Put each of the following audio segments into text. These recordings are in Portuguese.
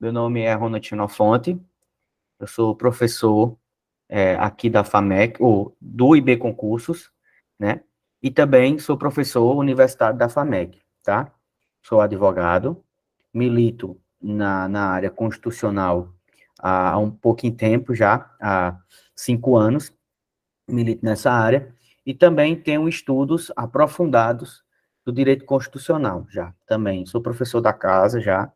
Meu nome é Ronald Xenofonte, eu sou professor aqui da FAMEC, ou do IB Concursos, né? E também sou professor universitário da FAMEC, tá? Sou advogado, milito na área constitucional há um pouquinho tempo já, há 5 anos, milito nessa área, e também tenho estudos aprofundados do direito constitucional já, também. Sou professor da casa já,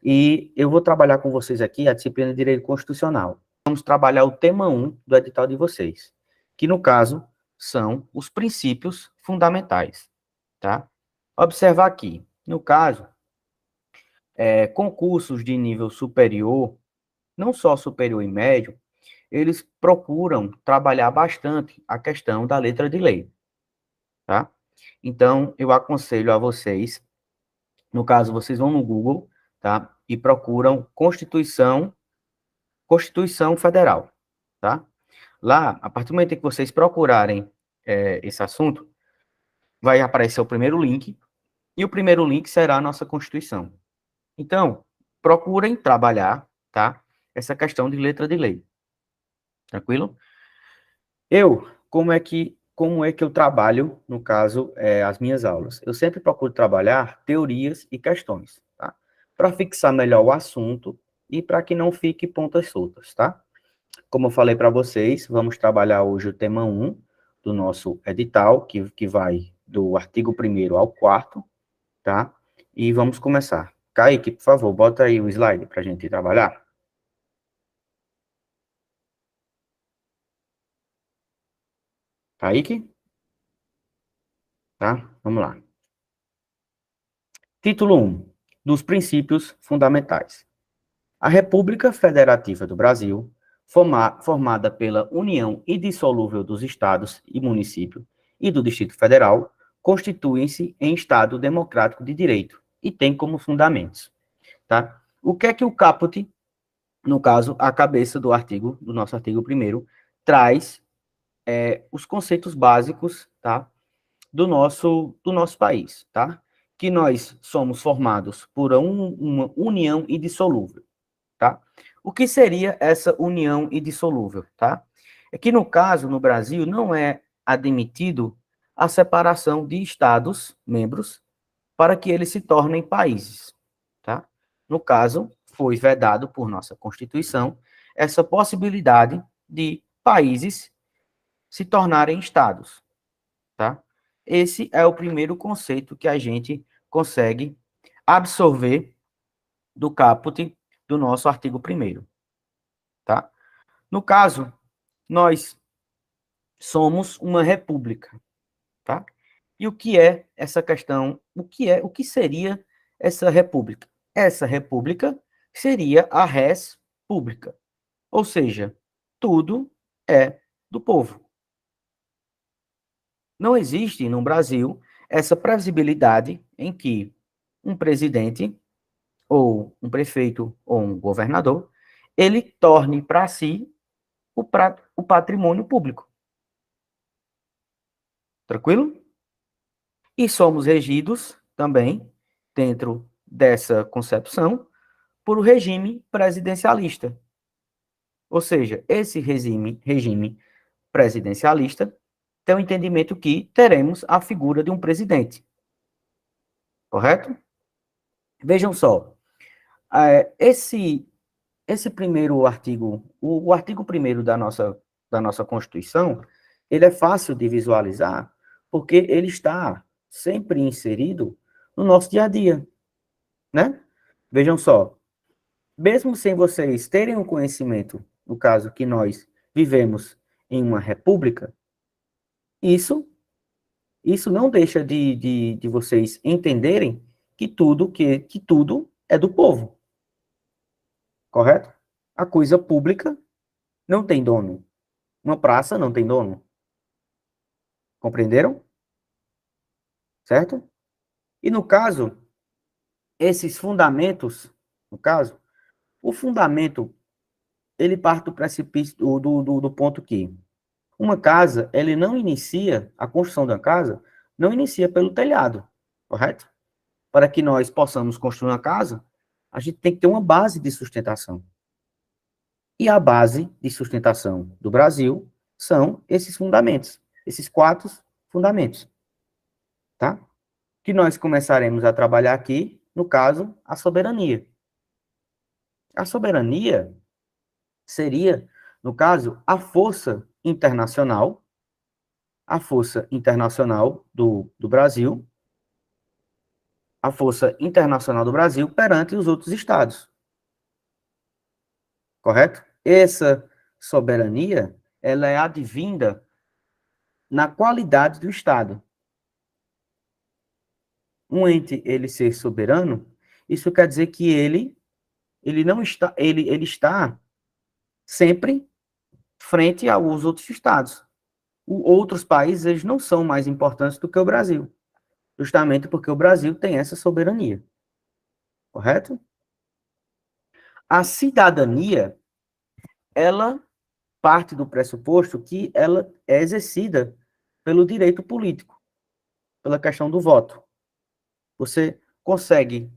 e eu vou trabalhar com vocês aqui a disciplina de Direito Constitucional. Vamos trabalhar o tema 1 do edital de vocês, que no caso são os princípios fundamentais, tá? Observar aqui, no caso, concursos de nível superior, não só superior e médio, eles procuram trabalhar bastante a questão da letra de lei, tá? Então, eu aconselho a vocês, no caso, vocês vão no Google, tá? E procuram Constituição Federal, tá? Lá, a partir do momento em que vocês procurarem esse assunto, vai aparecer o primeiro link, e o primeiro link será a nossa Constituição. Então, procurem trabalhar, tá? Essa questão de letra de lei. Tranquilo? Como é que eu trabalho, no caso, as minhas aulas? Eu sempre procuro trabalhar teorias e questões, tá? Para fixar melhor o assunto e para que não fique pontas soltas, tá? Como eu falei para vocês, vamos trabalhar hoje o tema 1 do nosso edital, que vai do artigo 1º ao 4º, tá? E vamos começar. Kaique, por favor, bota aí o slide para a gente trabalhar. Kaique? Tá? Vamos lá. Título 1. Dos princípios fundamentais. A República Federativa do Brasil, formada pela união indissolúvel dos estados e municípios e do Distrito Federal, constituem-se em Estado democrático de direito e tem como fundamentos, tá? O que é que o caput, no caso, a cabeça do nosso artigo 1º, traz os conceitos básicos, tá? Do nosso país, tá? Que nós somos formados por uma união indissolúvel, tá? O que seria essa união indissolúvel, tá? É que, no caso, no Brasil, não é admitido a separação de estados membros para que eles se tornem países, tá? No caso, foi vedado por nossa Constituição essa possibilidade de países se tornarem estados, tá? Esse é o primeiro conceito que a gente consegue absorver do caput do nosso artigo 1º, tá? No caso, nós somos uma república, tá? E o que é essa questão? O que seria essa república? Essa república seria a res pública, ou seja, tudo é do povo. Não existe no Brasil essa previsibilidade em que um presidente ou um prefeito ou um governador ele torne para si o patrimônio público. Tranquilo? E somos regidos também, dentro dessa concepção, por o regime presidencialista. Ou seja, esse regime presidencialista tem o entendimento que teremos a figura de um presidente. Correto? Vejam só, esse primeiro artigo, o artigo 1º da nossa Constituição, ele é fácil de visualizar, porque ele está sempre inserido no nosso dia a dia, né? Vejam só, mesmo sem vocês terem o conhecimento, no caso que nós vivemos em uma república, isso, isso não deixa de vocês entenderem que tudo é do povo, correto? A coisa pública não tem dono. Uma praça não tem dono. Compreenderam? Certo? E no caso, esses fundamentos, no caso, o fundamento, ele parte do precipício, do ponto que uma casa, ele não inicia, a construção da casa, não inicia pelo telhado, correto? Para que nós possamos construir uma casa, a gente tem que ter uma base de sustentação. E a base de sustentação do Brasil são esses fundamentos, esses 4 fundamentos, tá? Que nós começaremos a trabalhar aqui, no caso, a soberania. A soberania seria, no caso, a força internacional do Brasil, a força internacional do Brasil perante os outros estados. Correto? Essa soberania, ela é advinda na qualidade do Estado. Um ente, ele ser soberano, isso quer dizer que ele não está, ele está sempre frente aos outros estados. Outros países, eles não são mais importantes do que o Brasil, justamente porque o Brasil tem essa soberania. Correto? A cidadania, ela parte do pressuposto que ela é exercida pelo direito político, pela questão do voto. Você consegue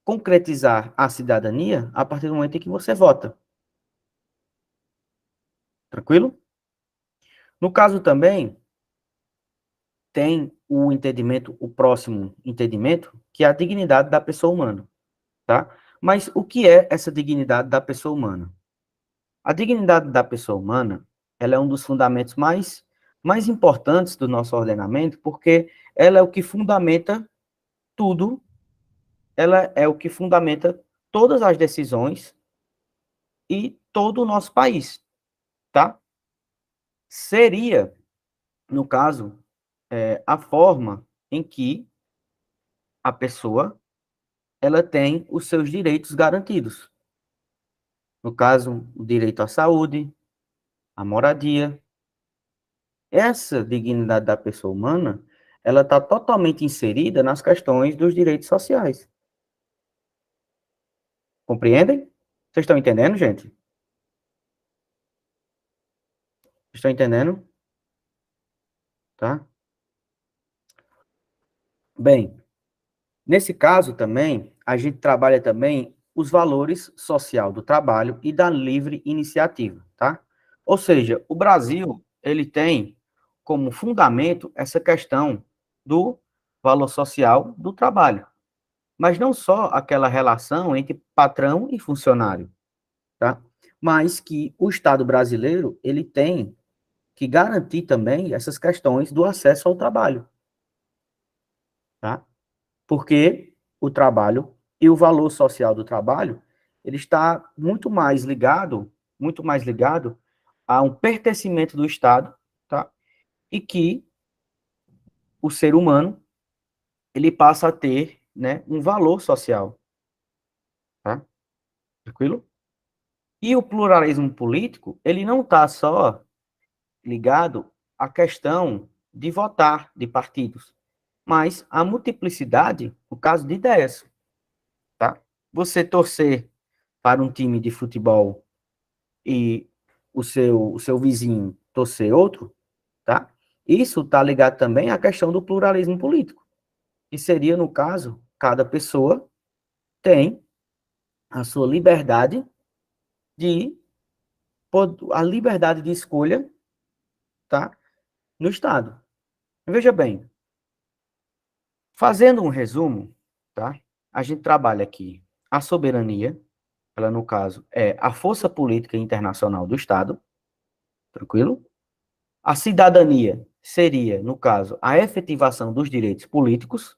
concretizar a cidadania a partir do momento em que você vota. Tranquilo? No caso também, tem o entendimento, o próximo entendimento, que é a dignidade da pessoa humana, tá? Mas o que é essa dignidade da pessoa humana? A dignidade da pessoa humana, ela é um dos fundamentos mais importantes do nosso ordenamento, porque ela é o que fundamenta tudo, ela é o que fundamenta todas as decisões e todo o nosso país, tá? Seria, no caso, a forma em que a pessoa ela tem os seus direitos garantidos. No caso, o direito à saúde, à moradia. Essa dignidade da pessoa humana, ela está totalmente inserida nas questões dos direitos sociais. Compreendem? Vocês estão entendendo, gente? Estão entendendo? Tá? Bem, nesse caso também, a gente trabalha também os valores social do trabalho e da livre iniciativa, tá? Ou seja, o Brasil, ele tem como fundamento essa questão do valor social do trabalho, mas não só aquela relação entre patrão e funcionário, tá? Mas que o Estado brasileiro, ele tem que garantir também essas questões do acesso ao trabalho, tá? Porque o trabalho e o valor social do trabalho, ele está muito mais ligado a um pertencimento do Estado, tá? E que o ser humano, ele passa a ter, né, um valor social, tá? Tranquilo? E o pluralismo político, ele não está só ligado à questão de votar de partidos, mas à multiplicidade, no caso de ideias, tá? Você torcer para um time de futebol e o seu vizinho torcer outro, tá? Isso está ligado também à questão do pluralismo político, que seria, no caso, cada pessoa tem a sua liberdade de a liberdade de escolha, tá? No Estado. Veja bem, fazendo um resumo, tá? A gente trabalha aqui a soberania, ela no caso é a força política internacional do Estado, tranquilo? A cidadania seria, no caso, a efetivação dos direitos políticos.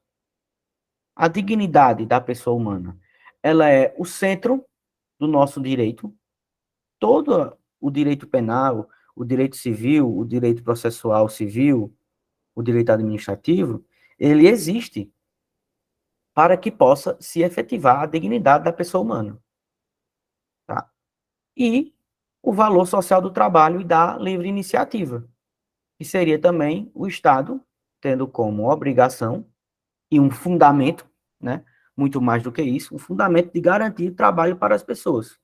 A dignidade da pessoa humana, ela é o centro do nosso direito. Todo o direito penal, o direito civil, o direito processual civil, o direito administrativo, ele existe para que possa se efetivar a dignidade da pessoa humana. Tá? E o valor social do trabalho e da livre iniciativa, que seria também o Estado tendo como obrigação e um fundamento, né, muito mais do que isso, um fundamento de garantir trabalho para as pessoas,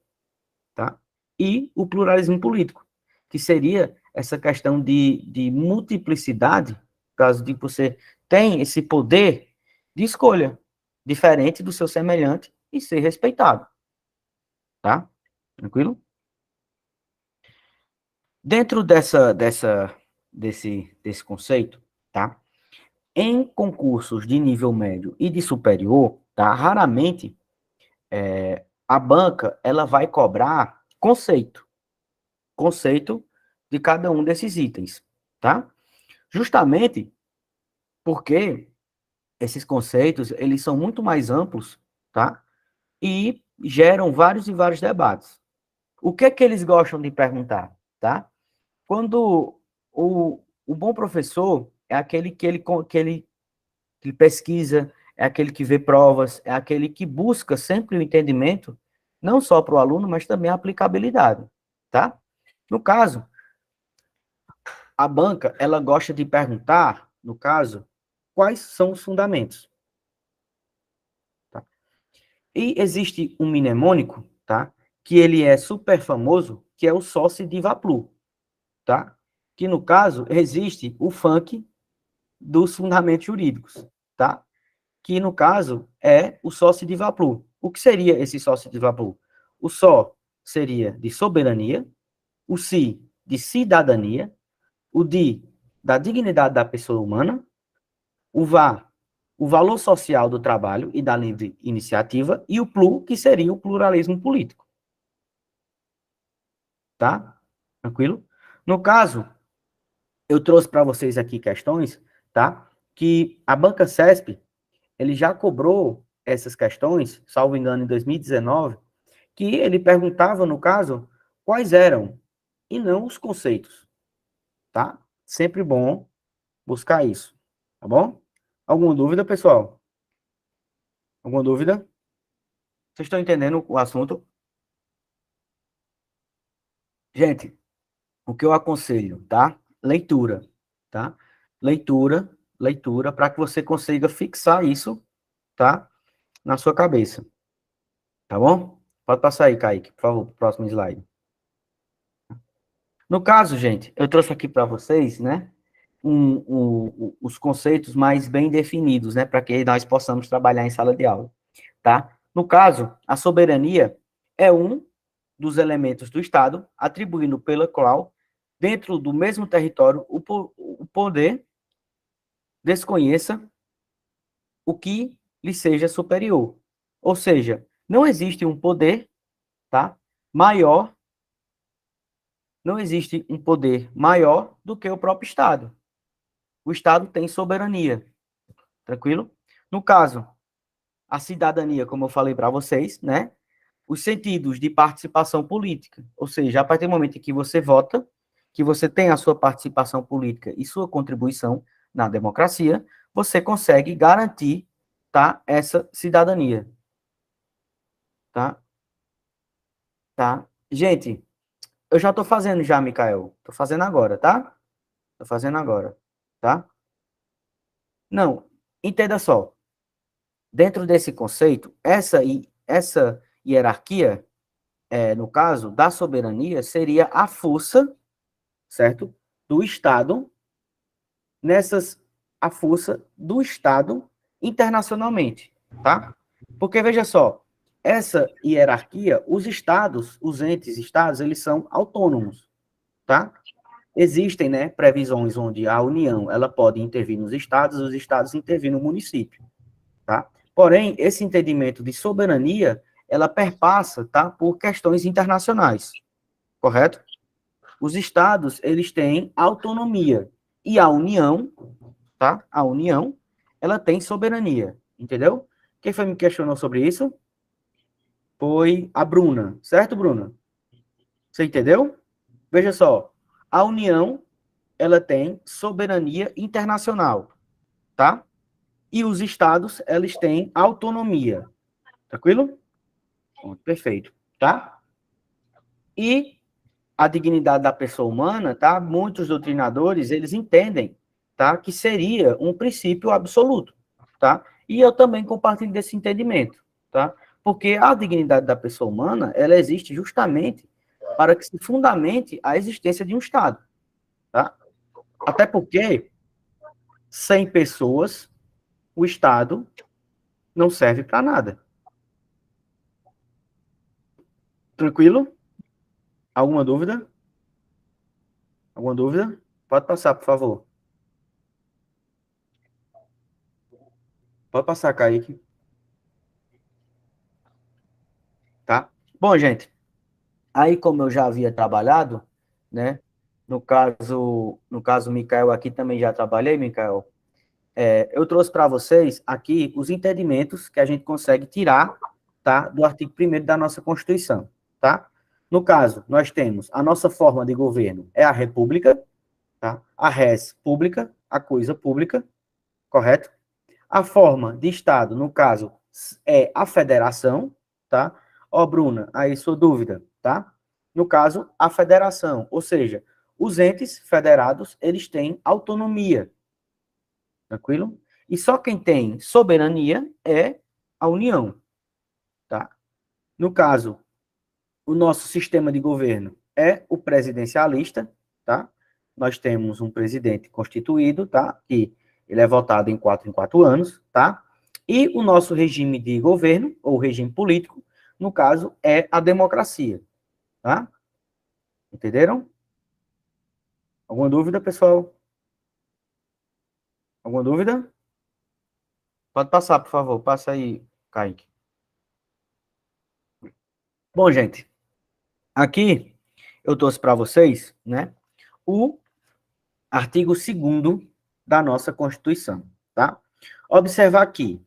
tá? E o pluralismo político, que seria essa questão de multiplicidade, caso de você tem esse poder de escolha, diferente do seu semelhante, e ser respeitado, tá? Tranquilo? Dentro desse conceito, tá? Em concursos de nível médio e de superior, tá? Raramente a banca ela vai cobrar conceito de cada um desses itens, tá? Justamente porque esses conceitos, eles são muito mais amplos, tá? E geram vários e vários debates. O que é que eles gostam de perguntar, tá? Quando o bom professor é aquele que pesquisa, é aquele que vê provas, é aquele que busca sempre o entendimento, não só para o aluno, mas também a aplicabilidade, tá? No caso, a banca, ela gosta de perguntar, no caso, quais são os fundamentos, tá? E existe um mnemônico, tá? Que ele é super famoso, que é o Sócio de Vaplu, tá? Que, no caso, existe o funk dos fundamentos jurídicos, tá? Que, no caso, é o sócio de Vaplu. O que seria esse sócio de Vaplu? O só seria de soberania, o si de cidadania, o di da dignidade da pessoa humana, o vá, o valor social do trabalho e da livre iniciativa, e o plu, que seria o pluralismo político. Tá? Tranquilo? No caso, eu trouxe para vocês aqui questões, tá? Que a Banca CESP, ele já cobrou essas questões, salvo engano, em 2019, que ele perguntava, no caso, quais eram, e não os conceitos, tá? Sempre bom buscar isso, tá bom? Alguma dúvida, pessoal? Alguma dúvida? Vocês estão entendendo o assunto? Gente, o que eu aconselho, tá? Leitura, tá? Leitura, para que você consiga fixar isso, tá? Na sua cabeça, tá bom? Pode passar aí, Kaique, por favor, pro próximo slide. No caso, gente, eu trouxe aqui para vocês, né, os conceitos mais bem definidos, né, para que nós possamos trabalhar em sala de aula, tá? No caso, a soberania é um dos elementos do Estado, atribuindo pela qual, dentro do mesmo território, o poder desconheça o que lhe seja superior. Ou seja, não existe um poder, tá, maior, não existe um poder maior do que o próprio Estado. O Estado tem soberania, tranquilo? No caso, a cidadania, como eu falei para vocês, né? Os sentidos de participação política, ou seja, a partir do momento em que você vota, que você tem a sua participação política e sua contribuição na democracia, você consegue garantir, tá, essa cidadania, tá? Tá? Gente, eu já estou fazendo já, Mikael. Estou fazendo agora, tá? Estou fazendo agora, tá? Não, entenda só. Dentro desse conceito, essa hierarquia, no caso da soberania, seria a força, certo? Do Estado, nessas, a força do Estado internacionalmente, tá? Porque, veja só, essa hierarquia, os estados, os entes estados, eles são autônomos, tá? Existem, né, previsões onde a União, ela pode intervir nos estados, os estados intervir no município, tá? Porém, esse entendimento de soberania, ela perpassa, tá, por questões internacionais, correto? Os estados, eles têm autonomia e a União, tá? A União, ela tem soberania, entendeu? Quem foi me questionou sobre isso? Foi a Bruna, certo, Bruna? Você entendeu? Veja só, a União, ela tem soberania internacional, tá? E os estados, eles têm autonomia, tranquilo? Perfeito, tá? E a dignidade da pessoa humana, tá? Muitos doutrinadores, eles entendem, tá? Que seria um princípio absoluto, tá? E eu também compartilho desse entendimento, tá? Porque a dignidade da pessoa humana, ela existe justamente para que se fundamente a existência de um Estado, tá? Até porque, sem pessoas, o Estado não serve para nada, Tranquilo? Alguma dúvida? Alguma dúvida? Pode passar, por favor. Pode passar, Kaique. Tá? Bom, gente, aí como eu já havia trabalhado, né? No caso, Mikael aqui também já trabalhei, Mikael. Eu trouxe para vocês aqui os entendimentos que a gente consegue tirar, tá, do artigo 1º da nossa Constituição, tá? No caso, nós temos a nossa forma de governo é a república, tá? A res pública, a coisa pública, correto? A forma de Estado, no caso, é a federação, tá? Ó, Bruna, aí sua dúvida, tá? No caso, a federação, ou seja, os entes federados, eles têm autonomia, tranquilo? E só quem tem soberania é a União, tá? No caso, o nosso sistema de governo é o presidencialista, tá? Nós temos um presidente constituído, tá? Que ele é votado em 4 anos, tá? E o nosso regime de governo, ou regime político, no caso, é a democracia, tá? Entenderam? Alguma dúvida, pessoal? Alguma dúvida? Pode passar, por favor. Passa aí, Kaique. Bom, gente, aqui eu trouxe para vocês, né, o artigo 2º da nossa Constituição, tá? Observar aqui,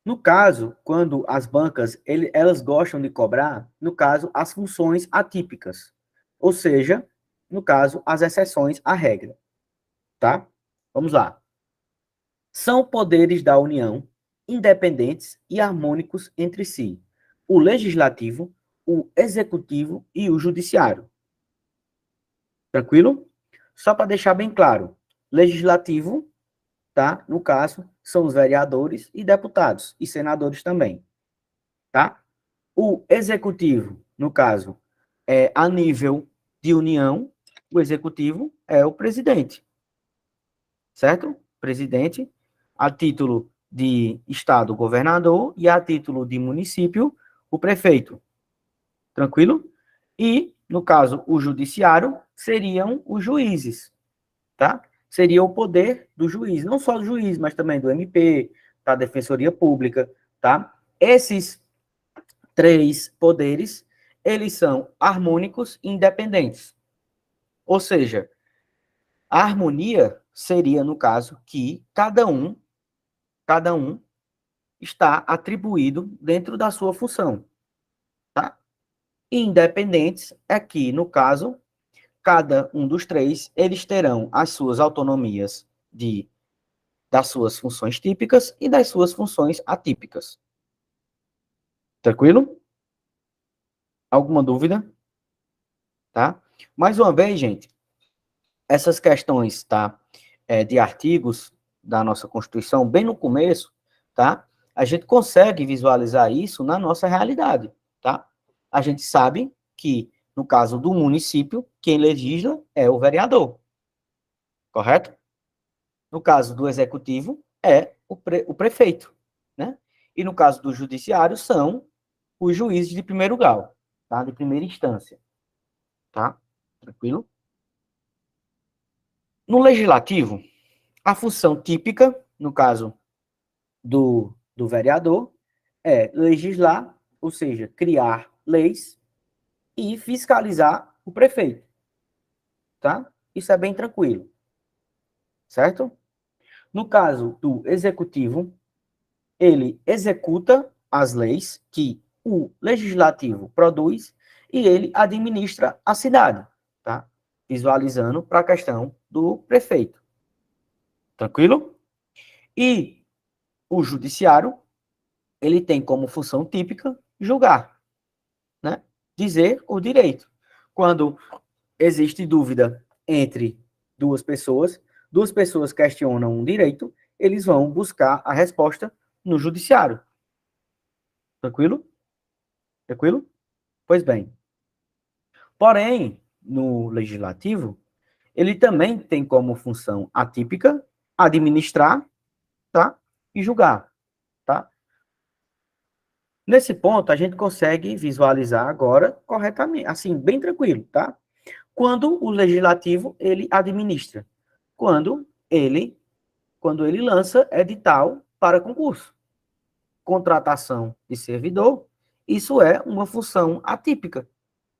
no caso, quando as bancas, elas gostam de cobrar, no caso, as funções atípicas, ou seja, no caso, as exceções à regra, tá? Vamos lá. São poderes da União, independentes e harmônicos entre si, o legislativo, o executivo e o judiciário. Tranquilo? Só para deixar bem claro, legislativo, tá? No caso, são os vereadores e deputados, e senadores também, tá? O executivo, no caso, é a nível de União, o executivo é o presidente, certo? Presidente, a título de estado, o governador, e a título de município, o prefeito. Tranquilo? E, no caso, o judiciário seriam os juízes, tá? Seria o poder do juiz, não só do juiz, mas também do MP, da Defensoria Pública, tá? Esses 3 poderes, eles são harmônicos e independentes. Ou seja, a harmonia seria, no caso, que cada um está atribuído dentro da sua função, tá? E independentes é que, no caso, cada um dos 3, eles terão as suas autonomias das suas funções típicas e das suas funções atípicas. Tranquilo? Alguma dúvida? Tá? Mais uma vez, gente, essas questões, tá, de artigos da nossa Constituição, bem no começo, tá, a gente consegue visualizar isso na nossa realidade, tá? A gente sabe que, no caso do município, quem legisla é o vereador, correto? No caso do executivo, é o prefeito, né? E no caso do judiciário, são os juízes de primeiro grau, tá? De primeira instância, tá? Tranquilo? No legislativo, a função típica, no caso do vereador, é legislar, ou seja, criar leis e fiscalizar o prefeito, tá? Isso é bem tranquilo, certo? No caso do executivo, ele executa as leis que o legislativo produz e ele administra a cidade, tá? Visualizando para a questão do prefeito. Tranquilo? E o judiciário, ele tem como função típica julgar, né? Dizer o direito. Quando existe dúvida entre duas pessoas questionam um direito, eles vão buscar a resposta no judiciário. Tranquilo? Tranquilo? Pois bem. Porém, no legislativo, ele também tem como função atípica administrar, tá? E julgar, tá? Nesse ponto, a gente consegue visualizar agora corretamente, assim, bem tranquilo, tá? Quando o legislativo, ele administra. Quando ele, quando ele lança edital para concurso. Contratação de servidor, isso é uma função atípica,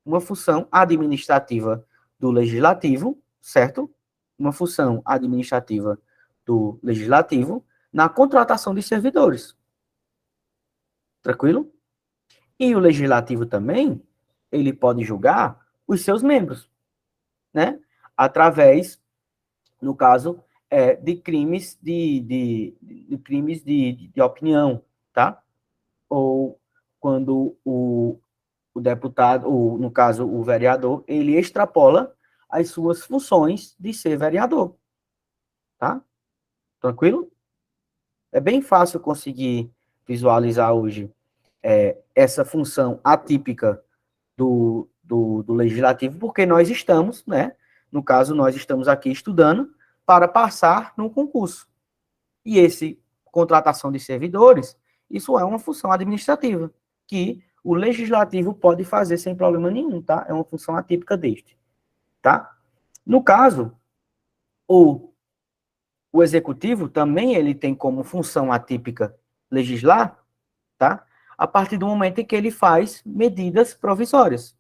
uma função administrativa do legislativo, certo? Uma função administrativa do legislativo na contratação de servidores. Tranquilo? E o legislativo também, ele pode julgar os seus membros, né? Através, no caso, de crimes de crimes de opinião, tá? Ou quando o deputado, ou, no caso, o vereador, ele extrapola as suas funções de ser vereador, tá? Tranquilo? É bem fácil conseguir visualizar hoje essa função atípica do legislativo, porque nós estamos, né? No caso, nós estamos aqui estudando para passar no concurso. E esse contratação de servidores, isso é uma função administrativa, que o legislativo pode fazer sem problema nenhum, tá? É uma função atípica deste, tá? No caso, o, o executivo também ele tem como função atípica legislar, tá? A partir do momento em que ele faz medidas provisórias,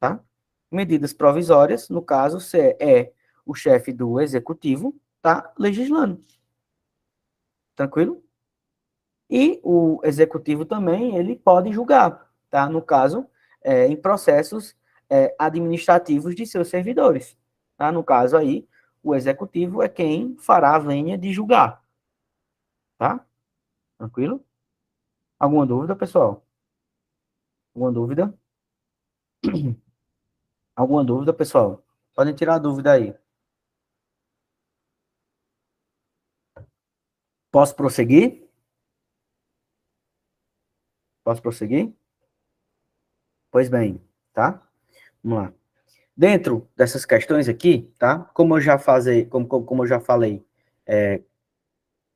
tá? Medidas provisórias, no caso, é o chefe do executivo, tá legislando. Tranquilo? E o executivo também, ele pode julgar, tá? No caso, em processos administrativos de seus servidores, tá? No caso aí, o executivo é quem fará a vênia de julgar, tá? Tranquilo? Alguma dúvida, pessoal? Alguma dúvida? Alguma dúvida, pessoal? Podem tirar a dúvida aí. Posso prosseguir? Posso prosseguir? Pois bem, tá? Vamos lá. Dentro dessas questões aqui, tá? Como eu já falei,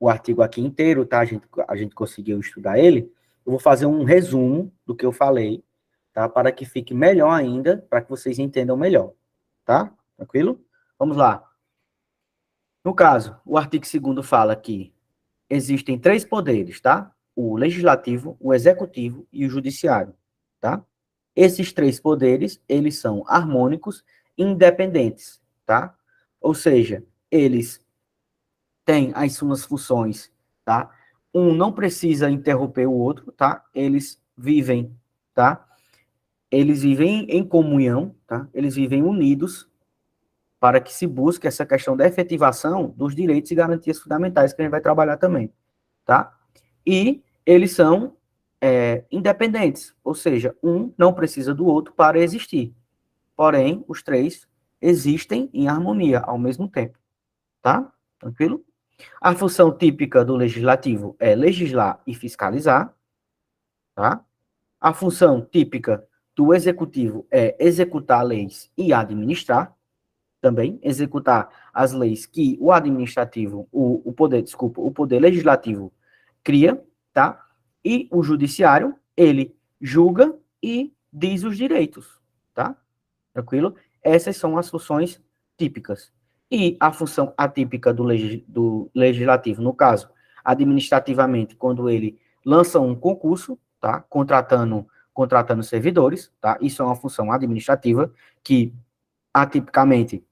o artigo aqui inteiro, tá? A gente conseguiu estudar ele. Eu vou fazer um resumo do que eu falei, tá? Para que fique melhor ainda, para que vocês entendam melhor, tá? Tranquilo? Vamos lá. No caso, o artigo 2º fala que existem 3 poderes, tá? O legislativo, o executivo e o judiciário, tá? Esses 3 poderes, eles são harmônicos e independentes, tá? Ou seja, eles têm as suas funções, tá? Um não precisa interromper o outro, tá? Eles vivem, tá? Eles vivem em comunhão, tá? Eles vivem unidos para que se busque essa questão da efetivação dos direitos e garantias fundamentais que a gente vai trabalhar também, tá? E eles são independentes, ou seja, um não precisa do outro para existir. Porém, os 3 existem em harmonia ao mesmo tempo, tá? Tranquilo? A função típica do legislativo é legislar e fiscalizar, tá? A função típica do executivo é executar leis e administrar, também executar as leis que o administrativo, o poder legislativo cria, tá? E o judiciário, ele julga e diz os direitos, tá? Tranquilo? Essas são as funções típicas. E a função atípica do legislativo, no caso, administrativamente, quando ele lança um concurso, tá? Contratando servidores, tá? Isso é uma função administrativa que, atipicamente,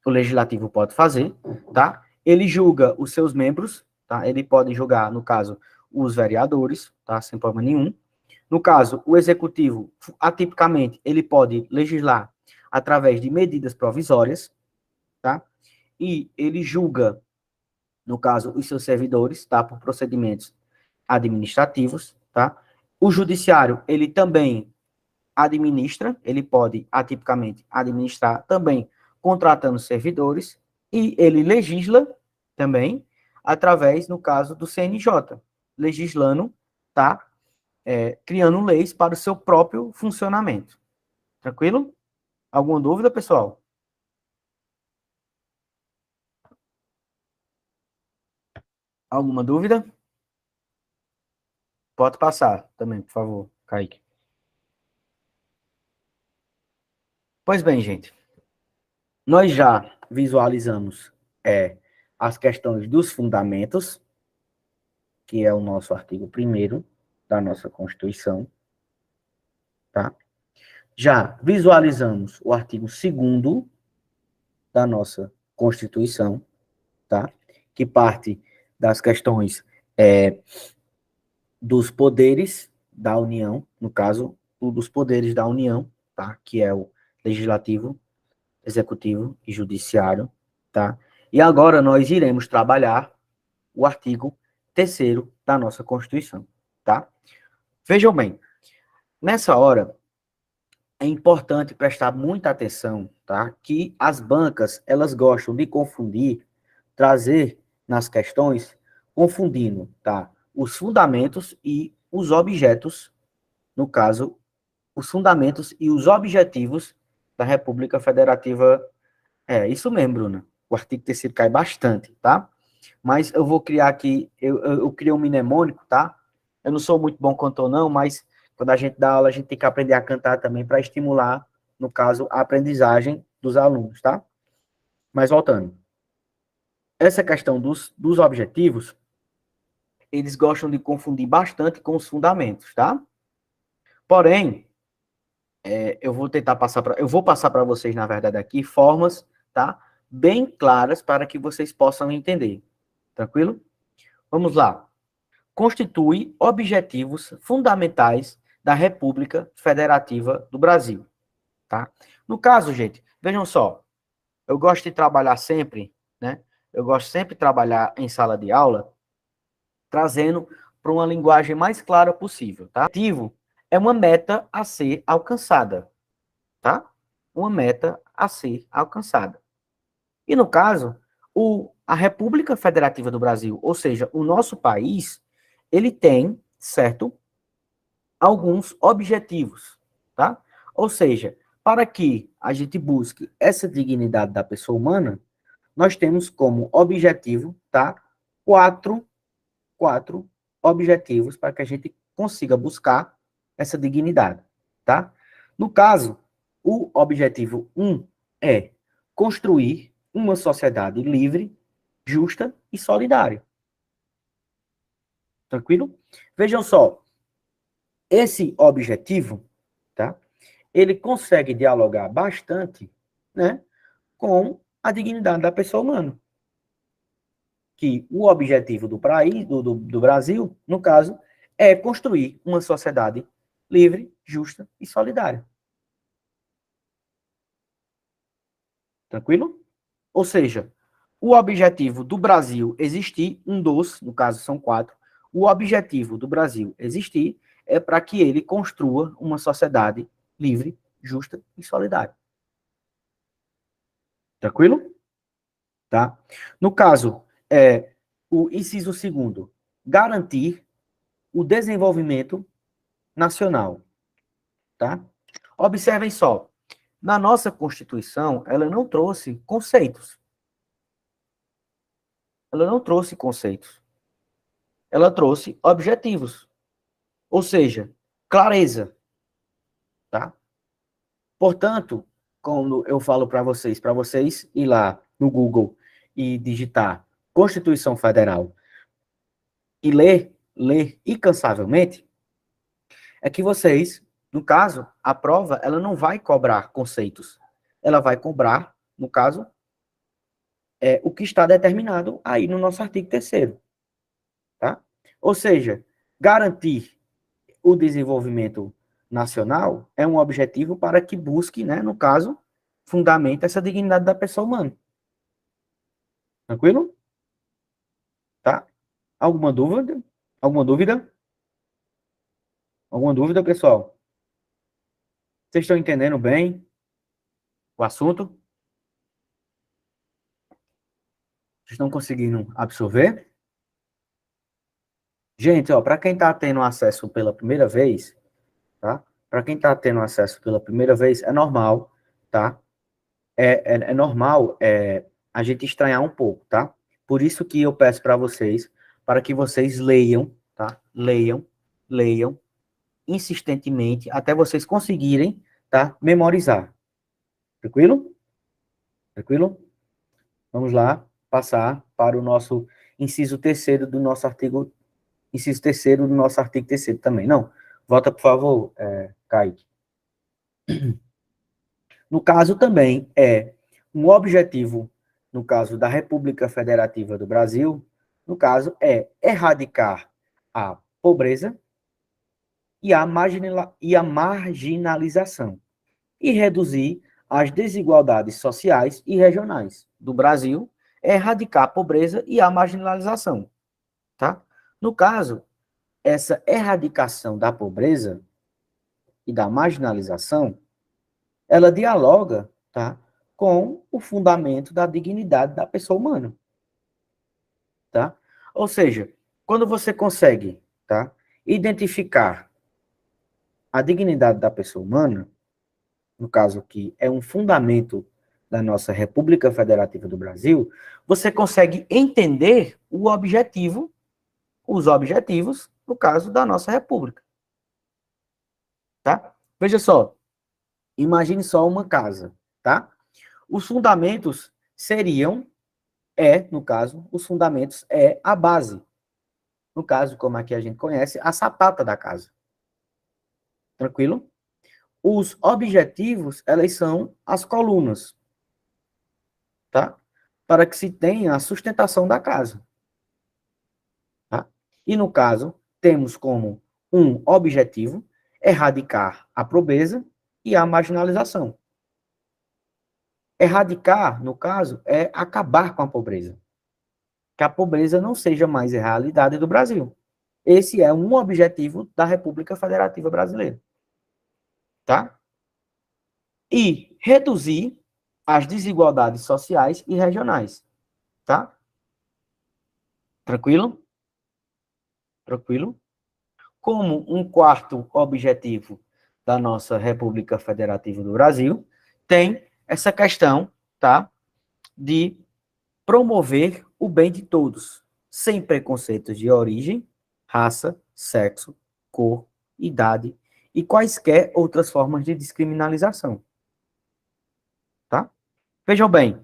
o legislativo pode fazer, tá? Ele julga os seus membros, tá? Ele pode julgar, no caso, os vereadores, tá? Sem problema nenhum. No caso, o executivo, atipicamente, ele pode legislar através de medidas provisórias, tá? E ele julga, no caso, os seus servidores, tá? Por procedimentos administrativos, tá? O judiciário, ele também administra, ele pode, atipicamente, administrar também contratando servidores, e ele legisla também através, no caso, do CNJ, legislando, tá? Criando leis para o seu próprio funcionamento. Tranquilo? Alguma dúvida, pessoal? Alguma dúvida? Pode passar também, por favor, Kaique. Pois bem, gente, nós já visualizamos as questões dos fundamentos, que é o nosso artigo 1º da nossa Constituição, tá? Já visualizamos o artigo 2º da nossa Constituição, tá? Que parte das questões dos poderes da União, no caso, dos poderes da União, tá? Que é o legislativo, executivo e judiciário, tá? E agora nós iremos trabalhar o artigo 3º da nossa Constituição, tá? Vejam bem, nessa hora é importante prestar muita atenção, tá? Que as bancas, elas gostam de confundir, trazer nas questões, confundindo, tá? Os fundamentos e os objetos, no caso, os fundamentos e os objetivos da República Federativa. Isso mesmo, Bruna. O artigo 3º cai bastante, tá? Mas eu vou criar aqui, eu criei um mnemônico, tá? Eu não sou muito bom cantor, não, mas quando a gente dá aula, a gente tem que aprender a cantar também para estimular, no caso, a aprendizagem dos alunos, tá? Mas voltando. Essa questão dos objetivos, eles gostam de confundir bastante com os fundamentos, tá? Porém, eu vou passar para vocês, na verdade, aqui, formas, tá? Bem claras para que vocês possam entender. Tranquilo? Vamos lá. Constitui objetivos fundamentais da República Federativa do Brasil, tá? No caso, gente, vejam só, eu gosto de trabalhar sempre, né? Eu gosto sempre de trabalhar em sala de aula, trazendo para uma linguagem mais clara possível, tá? O objetivo é uma meta a ser alcançada, tá? Uma meta a ser alcançada. E no caso, a República Federativa do Brasil, ou seja, o nosso país, ele tem, certo, alguns objetivos, tá? Ou seja, para que a gente busque essa dignidade da pessoa humana, nós temos como objetivo, tá? Quatro objetivos para que a gente consiga buscar essa dignidade, tá? No caso, o objetivo 1 é construir uma sociedade livre, justa e solidária. Tranquilo? Vejam só, esse objetivo, tá? Ele consegue dialogar bastante, né, com a dignidade da pessoa humana. Que o objetivo do país, do Brasil, no caso, é construir uma sociedade livre, justa e solidária. Tranquilo? Ou seja, o objetivo do Brasil existir, no caso são 4, o objetivo do Brasil existir é para que ele construa uma sociedade livre, justa e solidária. Tranquilo? Tá? No caso, o inciso 2º, garantir o desenvolvimento nacional. Tá? Observem só, na nossa Constituição, ela não trouxe conceitos. Ela não trouxe conceitos. Ela trouxe objetivos. Ou seja, clareza. Tá? Portanto, quando eu falo para vocês ir lá no Google e digitar Constituição Federal e ler incansavelmente, é que vocês, no caso, a prova, ela não vai cobrar conceitos. Ela vai cobrar, no caso, o que está determinado aí no nosso artigo 3º. Tá? Ou seja, garantir o desenvolvimento nacional é um objetivo para que busque, né, no caso, fundamenta essa dignidade da pessoa humana. Tranquilo? Tá? Alguma dúvida? Alguma dúvida? Alguma dúvida, pessoal? Vocês estão entendendo bem o assunto? Vocês estão conseguindo absorver? Gente, ó, para quem está tendo acesso pela primeira vez, tá? Para quem está tendo acesso pela primeira vez, é normal, tá? É normal a gente estranhar um pouco, tá? Por isso que eu peço para vocês, para que vocês leiam, tá? Leiam leiam insistentemente até vocês conseguirem, tá, memorizar. Tranquilo? Tranquilo? Vamos lá, passar para o nosso inciso terceiro do nosso artigo, inciso terceiro do nosso artigo terceiro também. Não, volta, por favor, Kaique. No caso também é um objetivo, no caso da República Federativa do Brasil, no caso é erradicar a pobreza e a marginalização e reduzir as desigualdades sociais e regionais do Brasil, é erradicar a pobreza e a marginalização, tá? No caso, essa erradicação da pobreza e da marginalização, ela dialoga, tá, com o fundamento da dignidade da pessoa humana, tá? Ou seja, quando você consegue, tá, identificar a dignidade da pessoa humana, no caso que é um fundamento da nossa República Federativa do Brasil, você consegue entender o objetivo, os objetivos, no caso da nossa República, tá? Veja só, imagine só uma casa, tá? Os fundamentos seriam, no caso, os fundamentos é a base. No caso, como aqui a gente conhece, a sapata da casa. Tranquilo? Os objetivos, elas são as colunas, tá? Para que se tenha a sustentação da casa. Tá? E no caso, temos como um objetivo erradicar a pobreza e a marginalização. Erradicar, no caso, é acabar com a pobreza. Que a pobreza não seja mais a realidade do Brasil. Esse é um objetivo da República Federativa Brasileira. Tá? E reduzir as desigualdades sociais e regionais. Tá? Tranquilo? Tranquilo? Como um quarto objetivo da nossa República Federativa do Brasil, tem essa questão, tá, de promover o bem de todos, sem preconceitos de origem, raça, sexo, cor, idade e quaisquer outras formas de descriminalização. Tá? Vejam bem,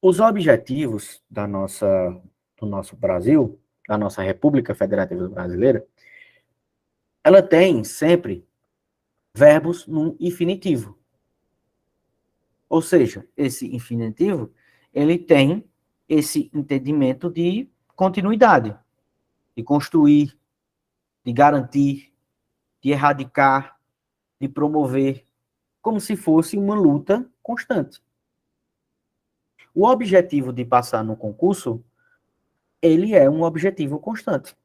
os objetivos do nosso Brasil, da nossa República Federativa Brasileira, ela tem sempre verbos no infinitivo. Ou seja, esse infinitivo, ele tem esse entendimento de continuidade, de construir, de garantir, de erradicar, de promover, como se fosse uma luta constante. O objetivo de passar no concurso, ele é um objetivo constante.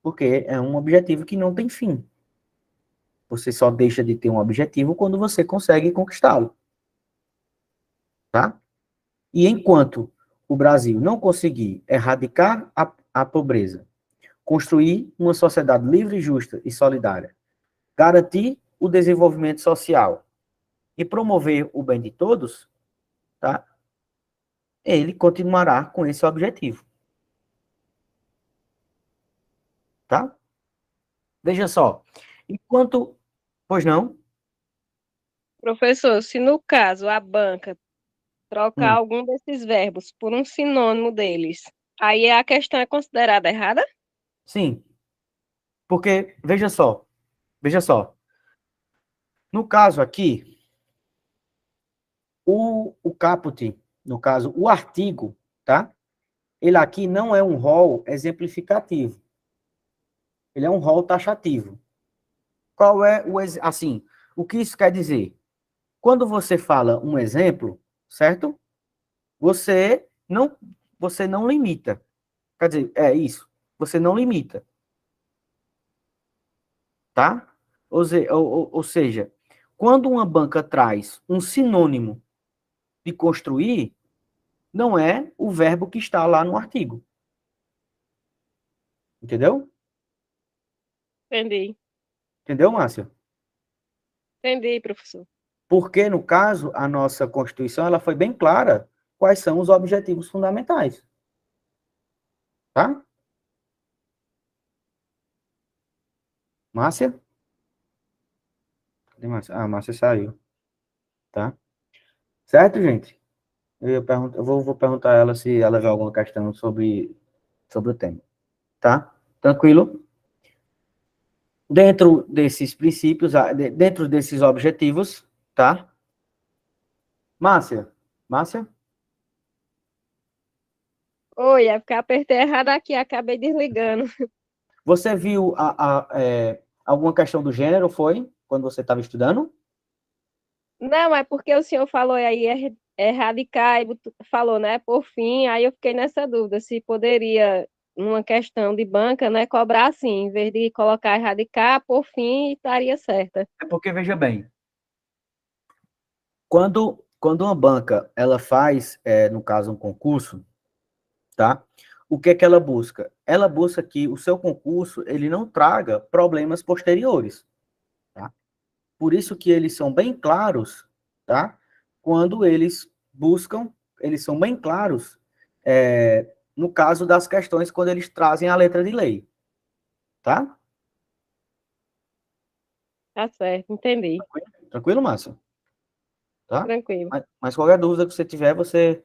Porque é um objetivo que não tem fim. Você só deixa de ter um objetivo quando você consegue conquistá-lo. Tá? E enquanto o Brasil não conseguir erradicar a pobreza, construir uma sociedade livre, justa e solidária, garantir o desenvolvimento social e promover o bem de todos, tá? Ele continuará com esse objetivo. Tá? Veja só. Enquanto... Pois não? Professor, se no caso a banca trocar Hum, algum desses verbos por um sinônimo deles, aí a questão é considerada errada? sim. Porque, veja só. No caso aqui, o caput, no caso, o artigo, tá? Ele aqui não é um rol exemplificativo. Ele é um rol taxativo. Qual é assim, o que isso quer dizer? Quando você fala um exemplo, certo? Você não você não limita. Quer dizer, é isso. Você não limita, tá? Ou seja, quando uma banca traz um sinônimo de construir, não é o verbo que está lá no artigo. Entendeu? Entendi. Entendeu, Márcia? Entendi, professor. Porque, no caso, a nossa Constituição ela foi bem clara quais são os objetivos fundamentais. tá? Márcia? Cadê Márcia? Ah, Márcia saiu, tá? Certo, gente? Eu vou perguntar a ela se ela vê alguma questão sobre o tema, tá? Tranquilo? Dentro desses princípios, dentro desses objetivos, tá? Márcia? Márcia? Oi, é porque eu apertei errado aqui, acabei desligando. Você viu alguma questão do gênero, foi? Quando você estava estudando? Não, é porque o senhor falou aí, erradicar, e falou, né, por fim, aí eu fiquei nessa dúvida, se poderia, numa questão de banca, né, cobrar assim, em vez de colocar erradicar, por fim, estaria certa. É porque, veja bem, quando uma banca, ela faz, no caso, um concurso, tá? O que é que ela busca? Ela busca que o seu concurso, ele não traga problemas posteriores, tá? Por isso que eles são bem claros, tá? Quando eles buscam, eles são bem claros, no caso das questões, quando eles trazem a letra de lei, tá? Tá certo, entendi. Tranquilo, Márcio? Tá? Tranquilo. Mas qualquer dúvida que você tiver, você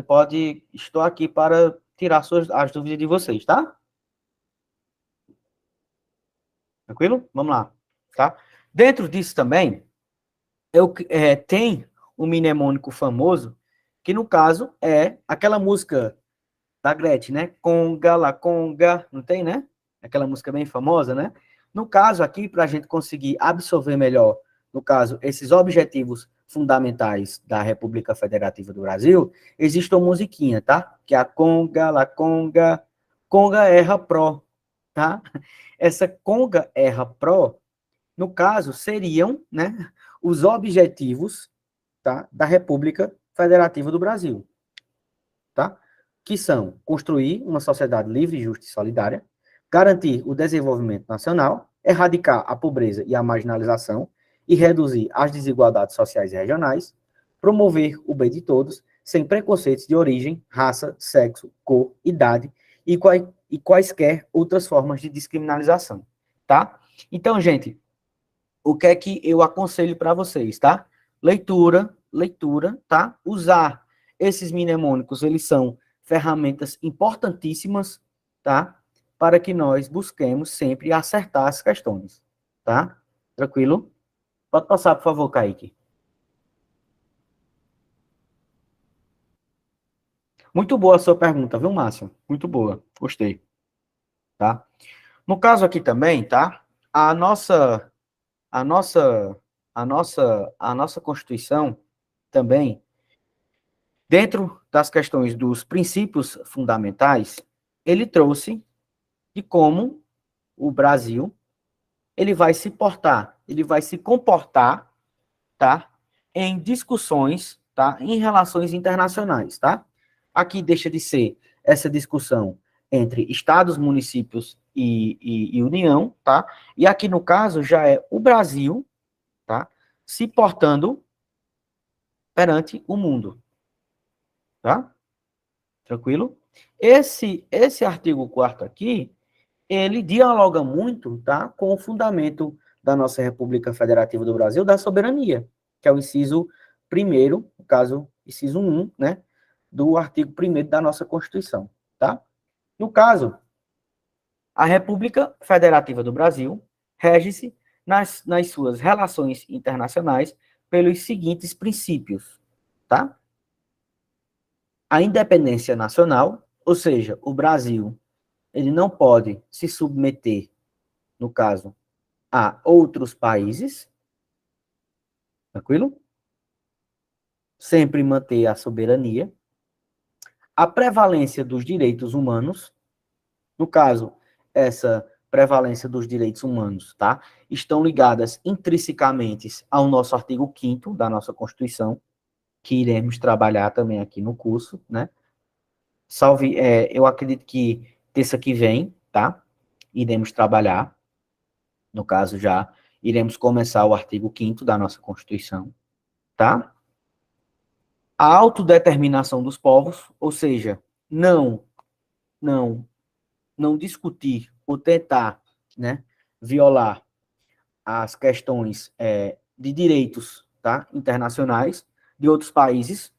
pode, estou aqui para tirar as dúvidas de vocês, tá? Tranquilo? Vamos lá, tá? Dentro disso também, tem um mnemônico famoso, que no caso é aquela música da Gretchen, né? Conga, la conga, não tem, né? Aquela música bem famosa, né? No caso aqui, para a gente conseguir absorver melhor, no caso, esses objetivos fundamentais da República Federativa do Brasil, existe uma musiquinha, tá? Que é a conga, la conga, conga erra pro, tá? Essa conga erra pro, no caso, seriam, né, os objetivos, tá, da República Federativa do Brasil, tá? Que são construir uma sociedade livre, justa e solidária, garantir o desenvolvimento nacional, erradicar a pobreza e a marginalização e reduzir as desigualdades sociais e regionais, promover o bem de todos, sem preconceitos de origem, raça, sexo, cor, idade e quaisquer outras formas de descriminalização, tá? Então, gente, o que é que eu aconselho para vocês, tá? Leitura, tá? Usar esses mnemônicos, eles são ferramentas importantíssimas, tá? Para que nós busquemos sempre acertar as questões, tá? Tranquilo? Pode passar, por favor, Kaique. Muito boa a sua pergunta, viu, Márcio? Muito boa, gostei, tá? No caso aqui também, tá? A nossa, a nossa, a nossa Constituição também, dentro das questões dos princípios fundamentais, ele trouxe de como o Brasil ele vai se portar, ele vai se comportar, tá? Em discussões, tá? Em relações internacionais, tá? Aqui deixa de ser essa discussão entre estados, municípios e União, tá? E aqui no caso já é o Brasil, tá? Se portando perante o mundo, tá? Tranquilo? Esse artigo 4º aqui, ele dialoga muito, tá, com o fundamento da nossa República Federativa do Brasil, da soberania, que é o inciso primeiro, no caso, inciso 1, né, do artigo 1º da nossa Constituição, tá? No caso, a República Federativa do Brasil rege-se nas suas relações internacionais pelos seguintes princípios, tá? A independência nacional, ou seja, o Brasil, ele não pode se submeter, no caso, a outros países, tranquilo? Sempre manter a soberania. A prevalência dos direitos humanos, no caso, essa prevalência dos direitos humanos, tá? Estão ligadas intrinsecamente ao nosso artigo 5º da nossa Constituição, que iremos trabalhar também aqui no curso, né? Eu acredito que terça que vem, tá? Iremos trabalhar, no caso já, iremos começar o artigo 5º da nossa Constituição, tá? A autodeterminação dos povos, ou seja, não não discutir ou tentar, né, violar as questões de direitos, tá, internacionais de outros países,